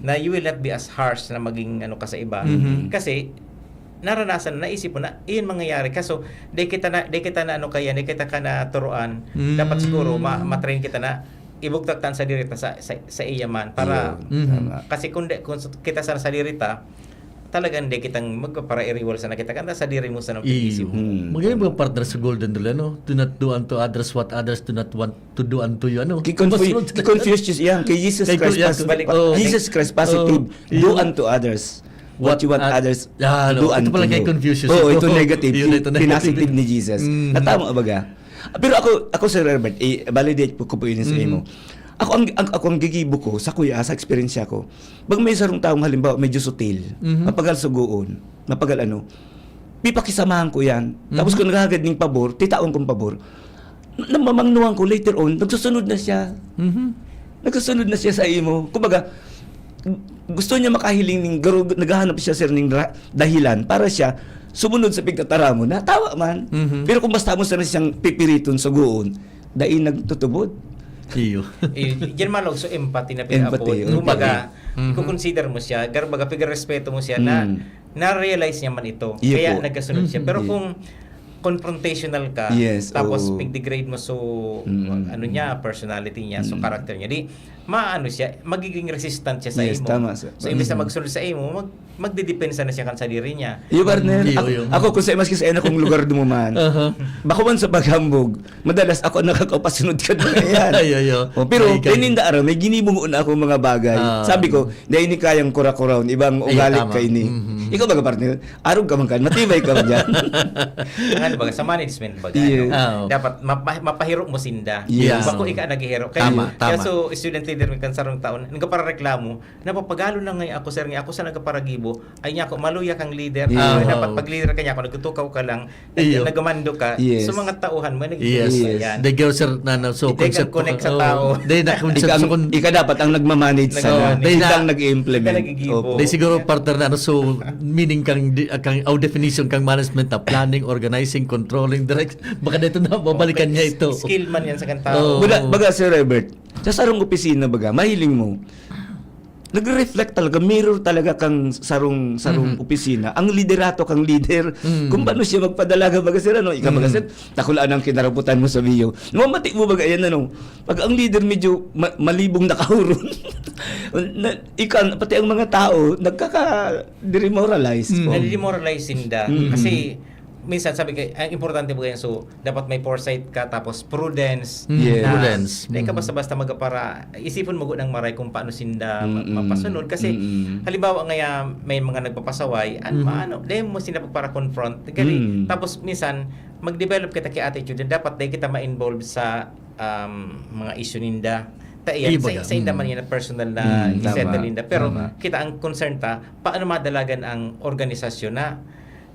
Na you will not be as harsh na maging ka sa iba. Kasi, naranasan naisip mo na iyon mangyayari kaso di kita na di kita ka na turuan dapat siguro matrain kita na ibugtagtan sa dirita sa iyaman para kasi kung kita sa dirita talagang di kitang magpara i-reward sa nakita kanta sa diri mo sa nang pag-isip mo. Magaling mga partner sa golden rule do not do unto others what others do not want to do unto you Confused yan kay Jesus Christ Jesus Christ positive do unto others what you want others do unto you. Ito pala kay Confucius. Ito negative. Pinasitive ni Jesus. Natama baga. Pero ako Sir Herbert, validate ko po yun sa imo. Ako ang gigibo ko sa kuya, sa experience ko. Pag may sarong taong halimbawa, medyo sutil, mapagal sugoon, mapagal pipakisamahan ko yan. Tapos kung nagagad ng pabor, titaon kong pabor. Namamangnuhan ko later on, nagsusunod na siya. Nagsusunod na siya sa imo. Kumbaga, gusto niya makahiling ning garo naghahanap siya sir ning dahilan para siya sumunod sa pigtatara mo na tawa man. Pero kung basta mo sa siyang pipiriton sa guon, dai nagtutubod. Iyo. Diyan malog so empathy na pinapod. Empathy, Kumbaga, i-consider mo siya, baga respeto mo siya na na-realize niya man ito. Iyo Kaya po. nagkasunod siya. Pero kung confrontational ka, Yes, tapos oo. pig-degrade mo so ano niya, personality niya, so character niya, di maano siya, magiging resistant siya sa Yes, imo. tama, sir. So imbes na magsunod sa imo, magdedepensa na siya kan sa diri niya. Iyo partner, Iyo. ako kung sa maski sa ina kong lugar dumuman. Bako man sa paghambog, madalas ako nakakapasunod ka na yan. Ayo. Pero May gan- pininda araw, may ginibungo na ako mga bagay. Sabi ko, dahil ni kayang kura-kuraon, ibang Ay, ugali tama. ka ini. Ikaw baga partner, araw ka man kan, matibay ka man dyan. Ano baga sa management baga Yes. ano, dapat mapahirok mo sinda. Yes. Bako ika naghihirok. Kaya, Tama, kaya tama. so student leader mi kan sarong taon, nagapara reklamo, napapagalo na ngay ako sir nga ako sa nagaparagibo, ay nya ako maluya kang leader. Yeah. Dapat pag leader ka nya ako nagtutukaw ka lang, Iyo. nagamando ka. Yes. So mga tauhan mo Yes. yan. The girl sir na so Hindi ka connect sa tao. They na concept ika, so kun ika dapat ang nagmamanage sana. Nagmamanage. They Na- lang nag-implement. Ika nagigibo. Opo. They siguro partner na ano, so meaning kang definition kang management na planning, organizing, controlling, direct. Baka dito na babalikan niya ito. Skill man yan sa kan Oo. tao. Baga Sir Robert, sa sarong opisina baga, mahiling mo, nagre-reflect talaga, mirror talaga kang sarong opisina. Ang liderato kang leader. Kung paano siya magpadalaga baga sir, ano, ikaw baga sir, takulaan ang kinaraputan mo sa biyo. Mamati mo baga yan, ano, pag ang leader medyo malibong nakahuron, pati ang mga tao, nagkaka-demoralize. Nadi-demoralize sinda. Kasi minsan sabi ko, ang importante mo yan, so dapat may foresight ka, tapos prudence. Yes. Na, Prudence. Di ka basta-basta magapara, isipin mo ng maray kung paano sinda mapasunod. Kasi halimbawa ngaya may mga nagpapasaway, maano, dahil mo sila para confront. Gali, tapos minsan, mag-develop kita kay attitude, dapat dahil kita ma-involve sa mga issue ninda. Yan, Ibaga. sa inda man yan na personal na isettle tama, ninda. Pero tama. kita ang concern ta, paano madalagan ang organisasyon na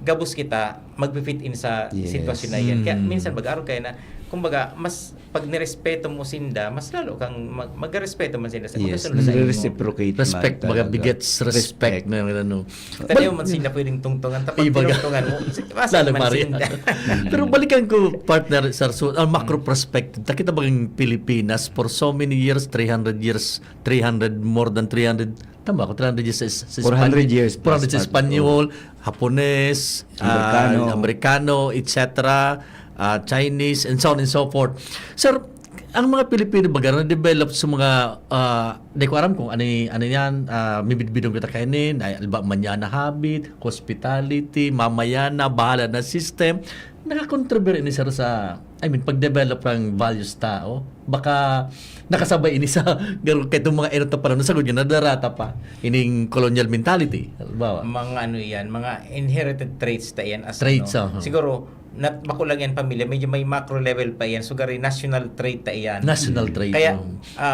gabos kita magpi-fit in sa Yes. sitwasyon na yan. Kaya minsan mag-aro kayo na, kumbaga, mas pag nirespeto mo sinda, mas lalo kang mag-respeto man sinda sa Yes, pagkasunod sa imo. reciprocate. Respect, man baga talaga. bigets respect na ano. Kaya man sinda pwedeng tungtungan. Tapos Ibaga. tinungtungan mo, basta Lalo man Maria. sinda. Pero balikan ko partner sir, so ang macro perspective. Nakita ba ang Pilipinas for so many years, 300 years, 300 more than 300. Tama ko 300 years sa 400 years 400 sa plus, Espanyol, Hapones, Amerikano, etc. Chinese and so on and so forth. Sir, ang mga Pilipino baga na-develop sa mga di ko alam kung ano yan, mibidbidong kita kainin, ay alba manyana habit, hospitality, mamayana, bahala na system. Nakakontribute ini sir sa pag-develop ng values tao. Baka nakasabay ini sa garo kay itong mga erota pa na sagod yun nadarata pa ining colonial mentality. Halimbawa. Mga ano yan, mga inherited traits ta yan. As Traits, ano. Siguro, bako lang yan pamilya, medyo may macro level pa yan. So, gari national trait ta yan. National trait. Kaya,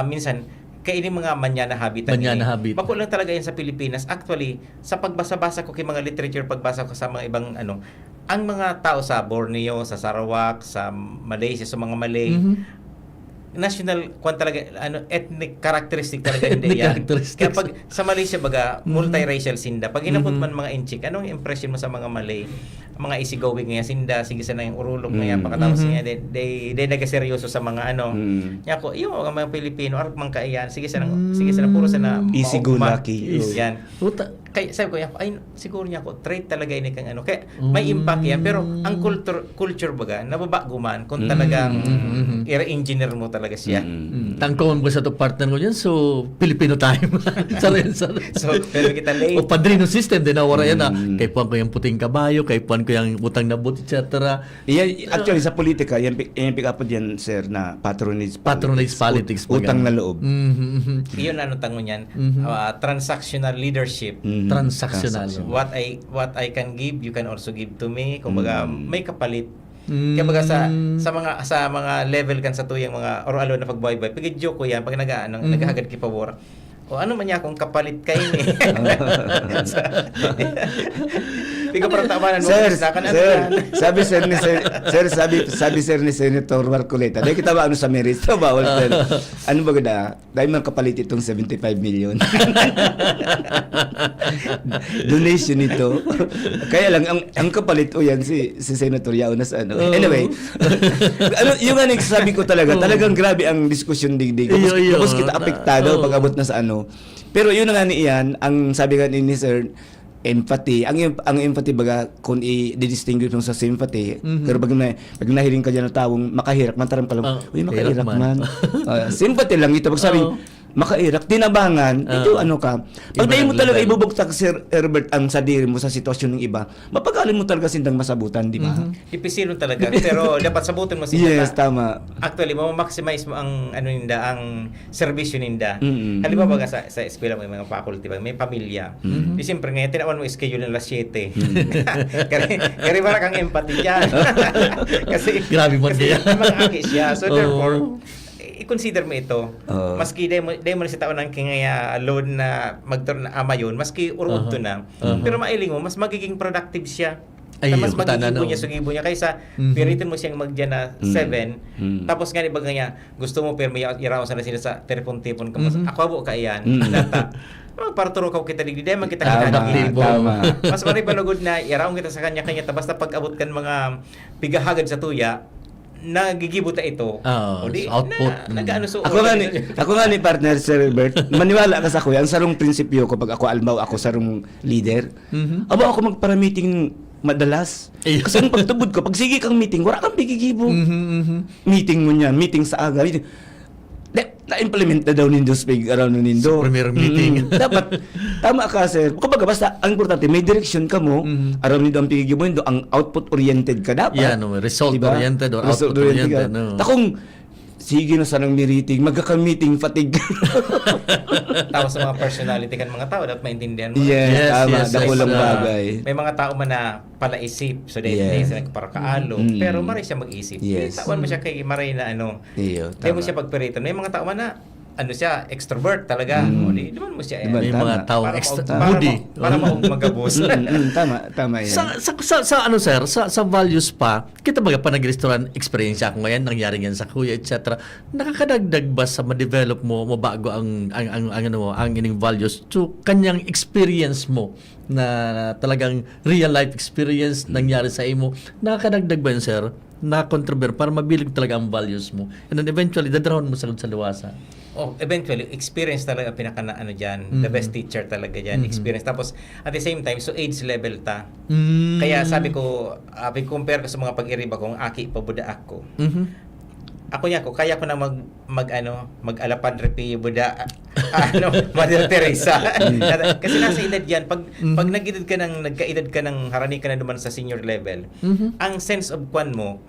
minsan, kaya ini mga manyana habit. Manyana habit. Bako lang talaga yan sa Pilipinas. Actually, sa pagbasa-basa ko kay mga literature, pagbasa ko sa mga ibang ang mga tao sa Borneo, sa Sarawak, sa Malaysia, sa mga Malay, national talaga ethnic characteristic talaga hindi Ethnic yan. characteristics. Kaya pag sa Malaysia baga multiracial sinda. Pag inabot man mga inchik, anong impression mo sa mga Malay? Mga easygoing nga sinda, sige sa na yung urulog nga pagkatapos nga they nagaseryoso sa mga Nya ko, iyo mga Pilipino ark man kaiyan, sige sa puro sa na Easy go maugma. lucky. Yan. Puta. Kaya sabi ko, ay siguro niya ako trait talaga ini kang kaya may impact yan, pero ang culture baga nababaguman kung talagang engineer mo talaga siya. Tangkawan ko sa to partner ko dyan, so Filipino time. So, pero kita late. O padrino system, din nawara yan na. Kay puan ko yung puting kabayo, kay puan ko yung utang na but, etc. Yan, actually, sa politika, yan pick up yan, sir, na patronage Politics. Utang na loob. Iyon ano tango niyan, transactional leadership. Transactional. What I can give, you can also give to me. Kumbaga may kapalit. Kaya baga sa mga level kan sa tuyang mga or alo na pagbuhay-buhay. Pag joke ko yan, pag naghahagad ki pabor. O ano man niya kung kapalit kay ni. Piga para tabanan mo. Sir, Sa kanan sir, yan. sabi sir ni sabi sir ni Senator Marcoleta, dahil kita ba ano sa merit? Ito bawal sir. Ano ba ganda? Dahil man kapalit itong 75 million. Donation ito. Kaya lang ang kapalit o yan si Senator Yao na sa ano. Anyway, ano yung nga sabi ko talagang grabe ang diskusyon digdig. Tapos kita apektado pag abot na sa ano. Pero yun na nga ni Ian, ang sabi nga ni Sir, empathy. Ang empathy baga kung i-distinguish mo sa sympathy. Pero pag nahiling ka dyan ng taong makahirak, mantaram ka lang, uy, makahirak man. Sympathy lang ito. Pag sabi, makairak, tinabangan, ito ano ka. Pag dahil mo talaga ibubugtak, Sir Herbert, ang sadiri mo sa sitwasyon ng iba, mapagaling mo talaga sindang masabutan, di ba? Ipisilon talaga. Pero dapat sabutin mo Yes, tama. Actually, maximize mo ang ano ninda, ang servisyo ninda. Mm-mm. Halimbawa baga sa eskwela may mga faculty, may pamilya. Di siyempre ngayon, tinawan mo schedule ng alas 7. Kaya para kang empathy dyan. Kasi, Grabe mo kasi diyan. mga aki siya. So therefore, i-consider mo ito. Maski dahil mo sa taon ng kingaya load na magturo na ama yun, maski urod to na. Pero mailing mo, mas magiging productive siya. Ay, Na mas yung kutana, magigibo no? niya, sugibo niya. Kaysa, piritin mo siyang magdyan na 7. Tapos nga, iba nga, gusto mo, pero may iraw sa sila sa telepon-tipon ka. Ako abo ka iyan. Data. Para turo ka kita digdi. Dahil man kita Tama. Mas maribalagod na iraw kita sa kanya-kanya. Basta pag abot kan mga pigahagad sa tuya, nagigibo ta ito. Oh, O di, output. Nag-ano so Ako nga ni partner Sir Herbert, maniwala ka sa kuya, ang sarong prinsipyo ko pag ako almaw ako sarong leader. Aba ako magpara-meeting madalas. Kasi ang pagtubod ko, pag sige kang meeting, wala kang pigigibo. Meeting mo niyan, meeting sa aga. Na-implement na daw nindo sa pag-araw ng nindo. Sa premier meeting. Dapat, tama ka sir. Kumbaga basta, ang importante, may direction ka mo, araw nindo ang pigigibo nindo, ang output-oriented ka dapat. Yeah, no, result-oriented or output-oriented. No. Takong, sige na sanang meeting, magkaka-meeting fatigue. Tapos sa mga personality kan mga tao, dapat maintindihan mo. Yes, tama, yes, dakulang yes. bagay. May mga tao man na palaisip. So, hindi sila nagparakaalo. Pero maray siya mag-isip. Yes. Tawan mo siya kay maray na ano. Iyo, Hindi mo tama. siya pagpiritan. May mga tao man na ano siya, extrovert talaga. O di naman mo siya. Diba? May Tama. mga taong moody. Para magabos. Tama yan. Sa ano sir, sa values pa, kita baga pa nag-restaurant experience ako ngayon, nangyari yan sa kuya, etc. Nakakadagdag ba sa ma-develop mo, mabago ang ano mo, ang ining values to kanyang experience mo na talagang real life experience nangyari sa imo. Nakakadagdag ba yun sir? Na-contribute para mabilig talaga ang values mo. And then eventually, dadrawon mo sa luwasa. Eventually, experience talaga pinaka na ano dyan. The best teacher talaga dyan. Experience. Tapos, at the same time, so age level ta. Kaya sabi ko, compare ko sa mga pag-iriba kong aki pa buda ako. Ako kaya ko na mag-alapad repi buda Mother Teresa. Kasi nasa edad yan. Pag nagkaedad ka ng harani ka na naman sa senior level, ang sense of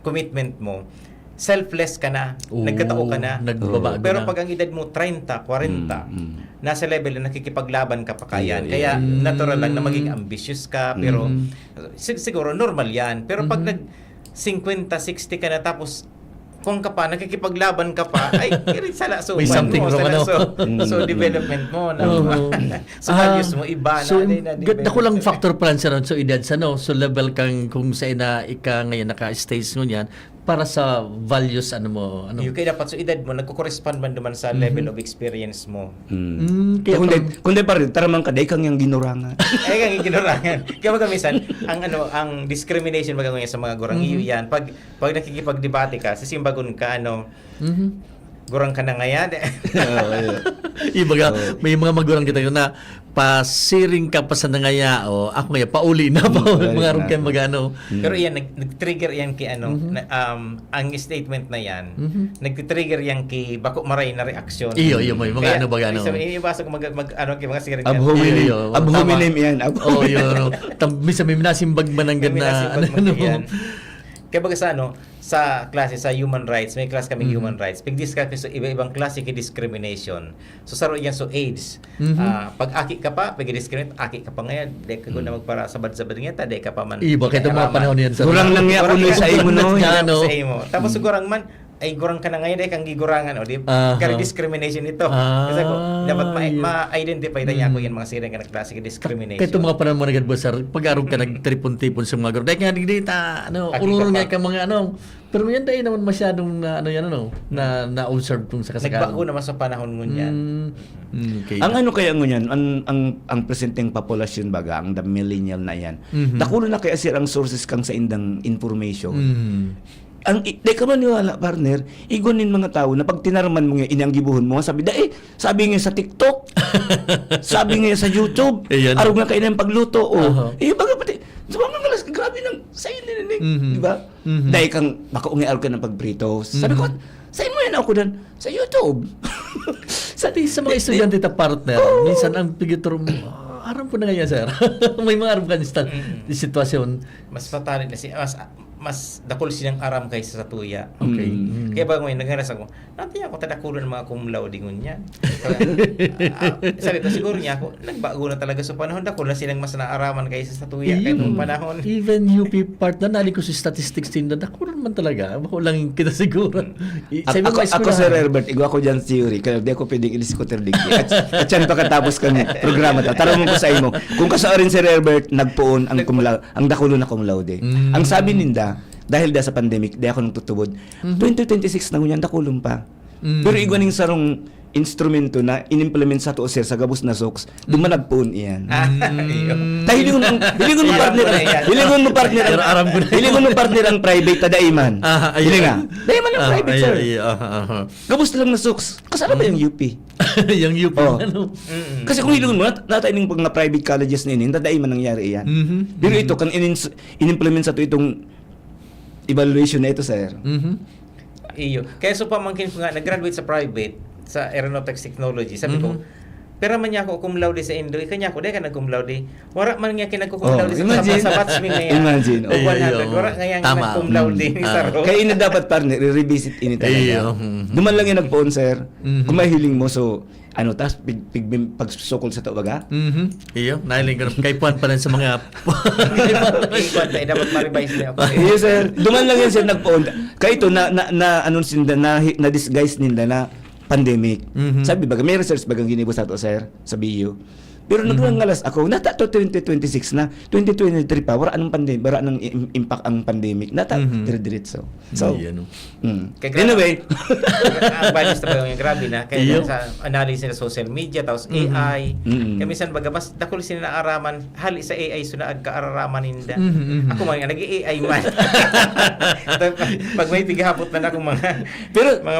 commitment mo, selfless ka na, nagkatao ka na. Nagbabago Pero na. pag ang edad mo 30, 40, nasa level na nakikipaglaban ka pa kayan. Kaya natural lang na maging ambitious ka, pero siguro normal yan. Pero pag nag 50, 60 ka na tapos kung ka pa, nakikipaglaban ka pa, ay, sala so May something wrong, ano? So development mo, so values mo, iba So, na dako lang factor pa lang sa so edad sa no, so level kang kung sa ina ika ngayon naka-stage mo niyan para sa values Yung kaya dapat so edad mo nagko-correspond man naman sa level of experience mo. Kaya Kundi pa rin, taramang kaday kang yung ginurangan. Ay kang ginorangan. Kaya magamisan ang discrimination magawa sa mga gurang iyo yan. Pag nakikipagdebate ka, sisimbagon ka gurang ka na ngayon. Ibaga, may mga magurang kita yun na pasiring ka pa sa nangaya o ako ngayon pauli na pa mga ron kayo magano. Pero yan nag-trigger yan kay ang statement na yan. Nag-trigger yan kay bako maray na reaksyon. Iyo may mga ano bagano. So ibasa ko kay mga sigaret. Abhominem yan. Oh, yun. Misa may minasimbag man ang ganda. Kaya baga sa klase sa human rights, may class kami human rights. Pag-discuss sa iba-ibang klase kay discrimination. So saro yan AIDS. Pag aki ka pa, pag-discriminate, aki ka pa ngayon, di ka na magpara sabad-sabad ngayon, di ka pa man. Iba kaya mga panahon yan sa Kurang lang yan kuno sa imo no. Sa imo. Tapos sigurang man, ay gurang ka na ngayon, ay kang gigurangan, o di, Aha. kaya discrimination ito. Kasi ko, dapat ma-identify tayo ako yan mga sirang ka na klase ka discrimination. Kaya itong mga panahon mo na ganun, sir, pag-arong ka nagtripon-tipon sa mga garo. Dahil nga, hindi ta, Aki ururong ka nga ka mga pero yan dahil naman masyadong na-observe kung sa kasagaran. Nagbago naman sa panahon ngunyan. Okay. Ang ano kaya ngunyan, ang presenteng populasyon baga, ang the millennial na yan. Dakulo na kaya sir ang sources kang sa indang information. Ang di ka maniwala, partner, igunin mga tao na pag tinaraman mo nga inang gibuhon mo, sabi sabi nga sa TikTok, sabi nga sa YouTube, Ayan. araw nga kayo ng pagluto, baga pati, sabi nga malas, grabe nang sa'yo nilinig, di ba? Dahil kang, baka ungi araw ka ng pagprito. Sabi ko, sa'yo mo yan ako dan, sa YouTube. Sa mga estudyante ta partner, minsan ang pigitor mo, aram ko na ngayon, sir. May mga aram ka sitwasyon. Mas fatali na mas dakol silang aram kaysa sa tuya. Okay. Kaya ba ngayon, nagharas ako, natin ako tadakulo ng mga cum laude ngunyan. Sabi ko, siguro niya ako, nagbago na talaga sa panahon, dakol na silang mas naaraman kaysa sa tuya kaya nung panahon. Even UP partner, nali ko sa statistics din na dako naman talaga. Bako lang kita siguro. Ako Sir Herbert, ako dyan theory, kaya di ako pwedeng ilisikoter digdi. At yan pagkatapos kang programa ta. Tara mo ko sa imo, kung kasaarin Sir Herbert, nagpuon ang dakulo na cum laude. Ang sabi ninda, dahil sa pandemic, di ako nang tutubod. 2026 na ngunyan, dakulong pa. Pero iguaning sarong instrumento na inimplement sa to sir sa gabos na SOX, dumanagpoon iyan. Dahil hilingon mo partner ang private ta daiman. Hilinga. Daiman ang private sir. Gabos lang na SOX. Kasama ba yung UP? Yung UP. Kasi kung hilingon mo, natay ng mga private colleges na yun, daiman nangyari iyan. Pero ito, kan inimplement sa to itong evaluation na ito sir. Iyo. Kaya so pamangkin ko nga, nag-graduate sa private, sa aeronautics technology. Sabi ko, pero man niya ako cum laude sa Indo, kanya ko, dahil ka nag-cum laude. Wala man niya kinag-cum laude sa batsman na yan. Imagine. O 100. Wala nga yung nag-cum laude ni Saro. Kaya ini dapat partner, i-revisit ini talaga. Duman lang yung nag-phone sir. Kung may hiling mo, so, pagsukol sa tawaga? Iyo, nahiling ko na. Kay Puan pa rin sa mga... Dapat ma-revise na ako. Iyo sir, duman lang yan sir nag-phone. Kaya ito, na-disguise nila na pandemic. Sabi baga, may research bagang ginibo sa to sir, sa BU. Pero naglangalas ako, nata to 2026 na, 2023 pa, wala anong pandemic, wala anong impact ang pandemic. Nata, dire-diretso. So, anyway. Ang values na ba yung grabe na, kaya sa analysis sa social media, tapos AI, kaya minsan baga, mas dakol sila na araman, hali sa AI, sunaag ka araraman ninda. Ako man nga, nag-AI man. Pag may tigahapot man ako mga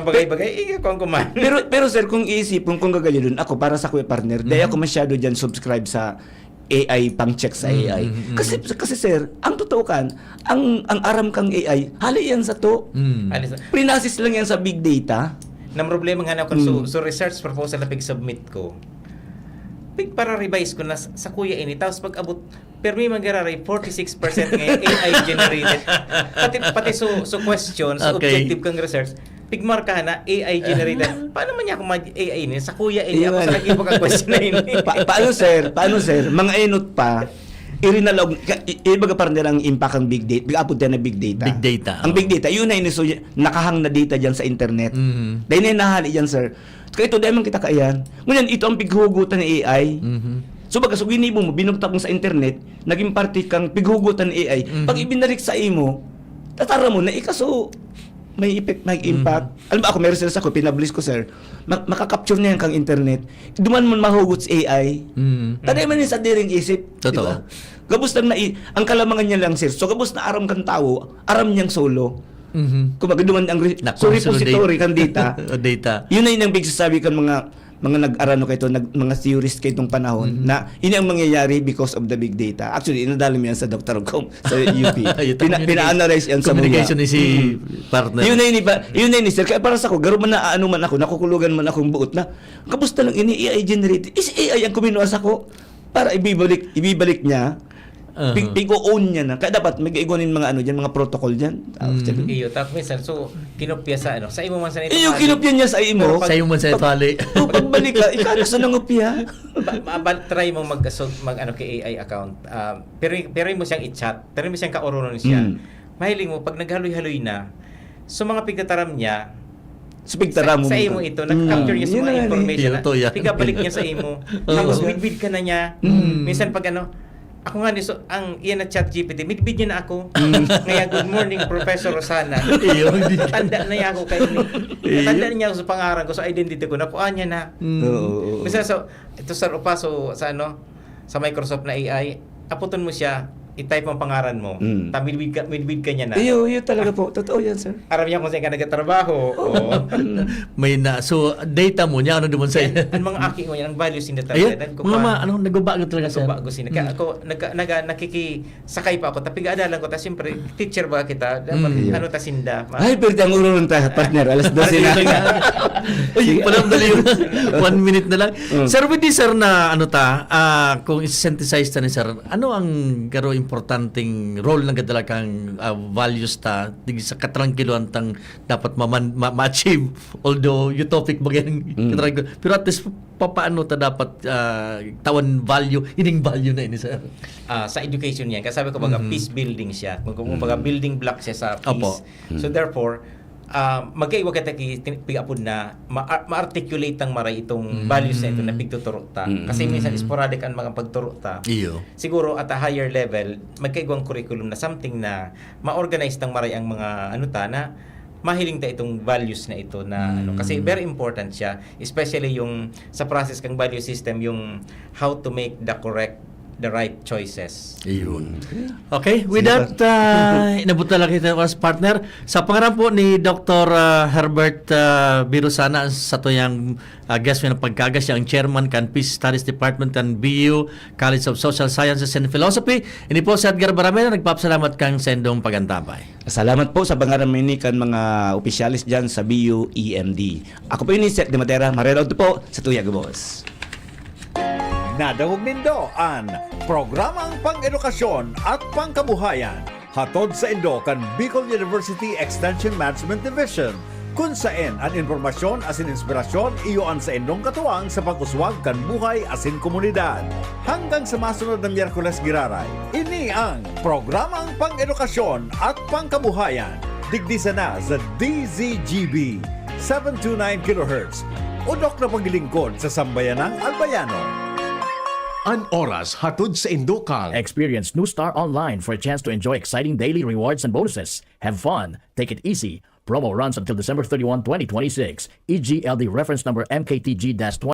bagay-bagay, ko ang kuman. Pero sir, kung iisipin, kung gagayon dun, ako para sa kuya partner, dahil ako masyado dyan subscribe sa AI, pang-check sa AI. Kasi sir, ang totoo kan, ang aram kang AI, hali yan sa to. Prinasis lang yan sa big data. Na problema nga na ako, so research proposal na pig-submit ko. Para revise ko na sa kuya ini, tapos pag abot, pero may magararay, 46% ngayon AI generated. Pati so questions, objective kang research, pigmarkahan na AI generated. Paano man niya ako mag-AI ini? Sa kuya ini, ako sa lagi ka question na ini. Paano sir? Mga enot pa, irinalog, ibaga parang nila ang impact ang big data, big-upod na big data. Big data. Ang big data, yun na nakahang na data dyan sa internet. Dahil na nahali dyan sir. Kaya ito, dahil man kita kaayan. Ngunyan, ito ang pighugutan ng AI. So baga, so ginibo mo, binugtak mo sa internet, naging party kang pighugutan ng AI. Pag ibinarik sa imo, tatara mo na, ikaso, may effect, may impact. Alam mo ako, may research ako, pinablis ko sir, makakapture na yan kang internet. Duman mo mahugot sa AI. Taday man yun sa diring isip. Totoo. Diba? Gabos lang ang kalamangan niya lang sir. So gabos na aram kang tao, aram niyang solo. Kumbaga duman ang repository kang data. Data. Yun na yun ang big sasabi kan mga nag-arano kayo mga theorist kayo itong panahon na yun ang mangyayari because of the big data. Actually, inadalim yan sa Dr. Com sa UP. Pina-analyze yan sa mga. Communication ni si partner. Yun na yun sir. Kaya para sa ako, garo man na ano man ako, nakukulugan man akong buot na, kamusta lang ini AI generated? Is AI ang kuminuas ako para ibibalik niya. Pig-own niya na. Kaya dapat may iguanin mga ano diyan, mga protocol diyan. Iyo, tapos minsan, so, kinopya sa sa imo man sa nito. Iyo, kinopya niya sa imo. Sa imo man sa tali. Pagbalik ka, ikaw sa nangopya. Try mo mag kay AI account. Pero mo siyang i-chat. Pero mo siyang kaurunon siya. Mahiling mo, pag naghaloy-haloy na, So mga pigdataram niya, Pigtaram mo. sa imo ito, nag-capture niya sa Yun mga na nga, information Ito yan. pigabalik niya sa imo. Tapos midbid ka na niya. Minsan pag ano, ako nga so, ang iyan na chat GPT, midbid niya na ako. Ngayon, good morning, Professor Rosana. Tanda na niya ako kay tanda na niya ako sa pangaran ko, sa identity ko, nakuha niya na. Oo. Minsan, so, ito sir, upaso sa ano, sa Microsoft na AI, aputon mo siya, i-type mo ang pangaran mo. Midbid ka niya na. Iyo talaga po. Totoo yan, sir. Aram niya kung saan ka nagtatrabaho. Oo. May na, so data mo niya, ano naman sa Ang mga aki mo yan, ang values in the Ayun, target. ano, nagbabago talaga So, sir. bago sila. Kaya ako, nakikisakay pa ako. Tapi adalan ko. Tapos siyempre, teacher ba kita? Dapat, ano tasinda? Ay, pero ang ulo ng partner. Alas 12 na. Ay, palang dali yun. 1 minute na lang. Sir, with this, sir, na ano kung i-synthesize ta ni sir, ano ang garo importanteng role ng gadalakang values ta di sa katrangkiluan tang dapat ma-achieve, although utopic bagay pero at least paano ta dapat tawan value, ining value na ini sir. Sa education yan. Kasi sabi ko, baga, peace building siya. Kung baga, building block siya sa peace. Opo. So therefore, magkaiwa kita pigapod na ma-articulate ang maray itong values na ito na pigtuturo ta. Kasi minsan sporadic ang mga pagturo ta. Iyo. Siguro at a higher level, magkaigwang curriculum na something na ma-organize ng maray ang mga ano ta na mahiling ta itong values na ito na ano kasi very important siya, especially yung sa process kang value system, yung how to make the right choices. Ayun. Okay, with that, inabot na lang kita as partner. Sa pangarap po ni Dr. Herbert Birusana sa tuyang guest mo ng pagkagas, siya ang chairman kan Peace Studies Department kan BU College of Social Sciences and Philosophy. Ini po si Edgar Baramena, nagpapasalamat kang sendong pagantabay. Salamat po sa pangaram ini kan mga opisyalis dyan sa BU EMD. Ako po yun ni Seth de Matera. Mareload po sa Tuyag Boss. Nadawog nindo ang programang pang-edukasyon at pangkabuhayan hatod sa Indo kan Bicol University Extension Management Division kung saan ang informasyon asin inspirasyon iyoan sa indong katuwang sa pag-uswag kan buhay asin komunidad. Hanggang sa masunod na Miyerkules Giraray, ini ang programang pang-edukasyon at pangkabuhayan digdisa na sa DZGB 729 kHz udok na paglilingkod sa sambayanang Albayano. An oras hatod sa Indokang. Experience New Star Online for a chance to enjoy exciting daily rewards and bonuses. Have fun. Take it easy. Promo runs until December 31, 2026. EGLD reference number MKTG-20.